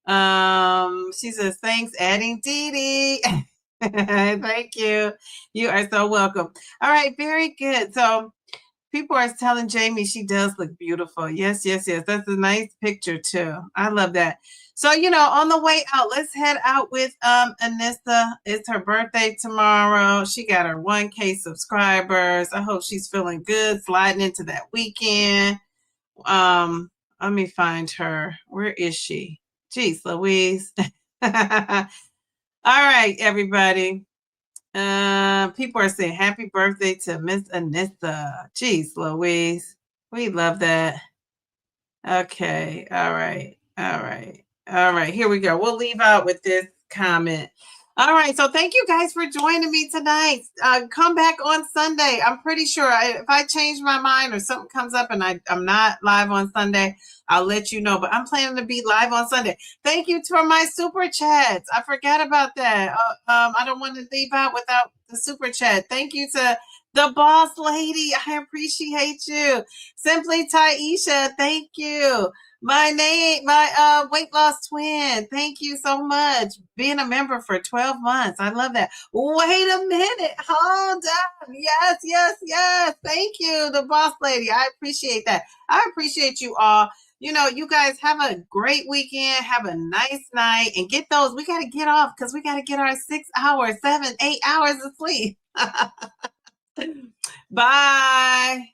She says, thanks, adding Dee Dee. Thank you. You are so welcome. All right, very good. So people are telling Jamie she does look beautiful. Yes, yes, yes. That's a nice picture too. I love that. So, on the way out, let's head out with Anissa. It's her birthday tomorrow. She got her 1K subscribers. I hope she's feeling good sliding into that weekend. Let me find her. Where is she? Jeez, Louise. All right, everybody. People are saying happy birthday to Miss Anissa. Jeez, Louise. We love that. Okay. All right. All right. All right. Here we go. We'll leave out with this comment. All right. So thank you guys for joining me tonight. Come back on Sunday. I'm pretty sure if I change my mind or something comes up and I'm not live on Sunday, I'll let you know. But I'm planning to be live on Sunday. Thank you for my super chats. I forgot about that. I don't want to leave out without the super chat. Thank you to the boss lady. I appreciate you. Simply Taisha. Thank you. My weight loss twin. Thank you so much. Being a member for 12 months. I love that. Wait a minute. Hold on. Yes, yes, yes. Thank you, the boss lady. I appreciate that. I appreciate you all. You guys have a great weekend. Have a nice night and get those. We got to get off because we got to get our 6 hours, 7, 8 hours of sleep. Bye.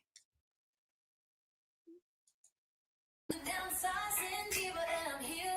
Downsizing, Diva, and I'm here.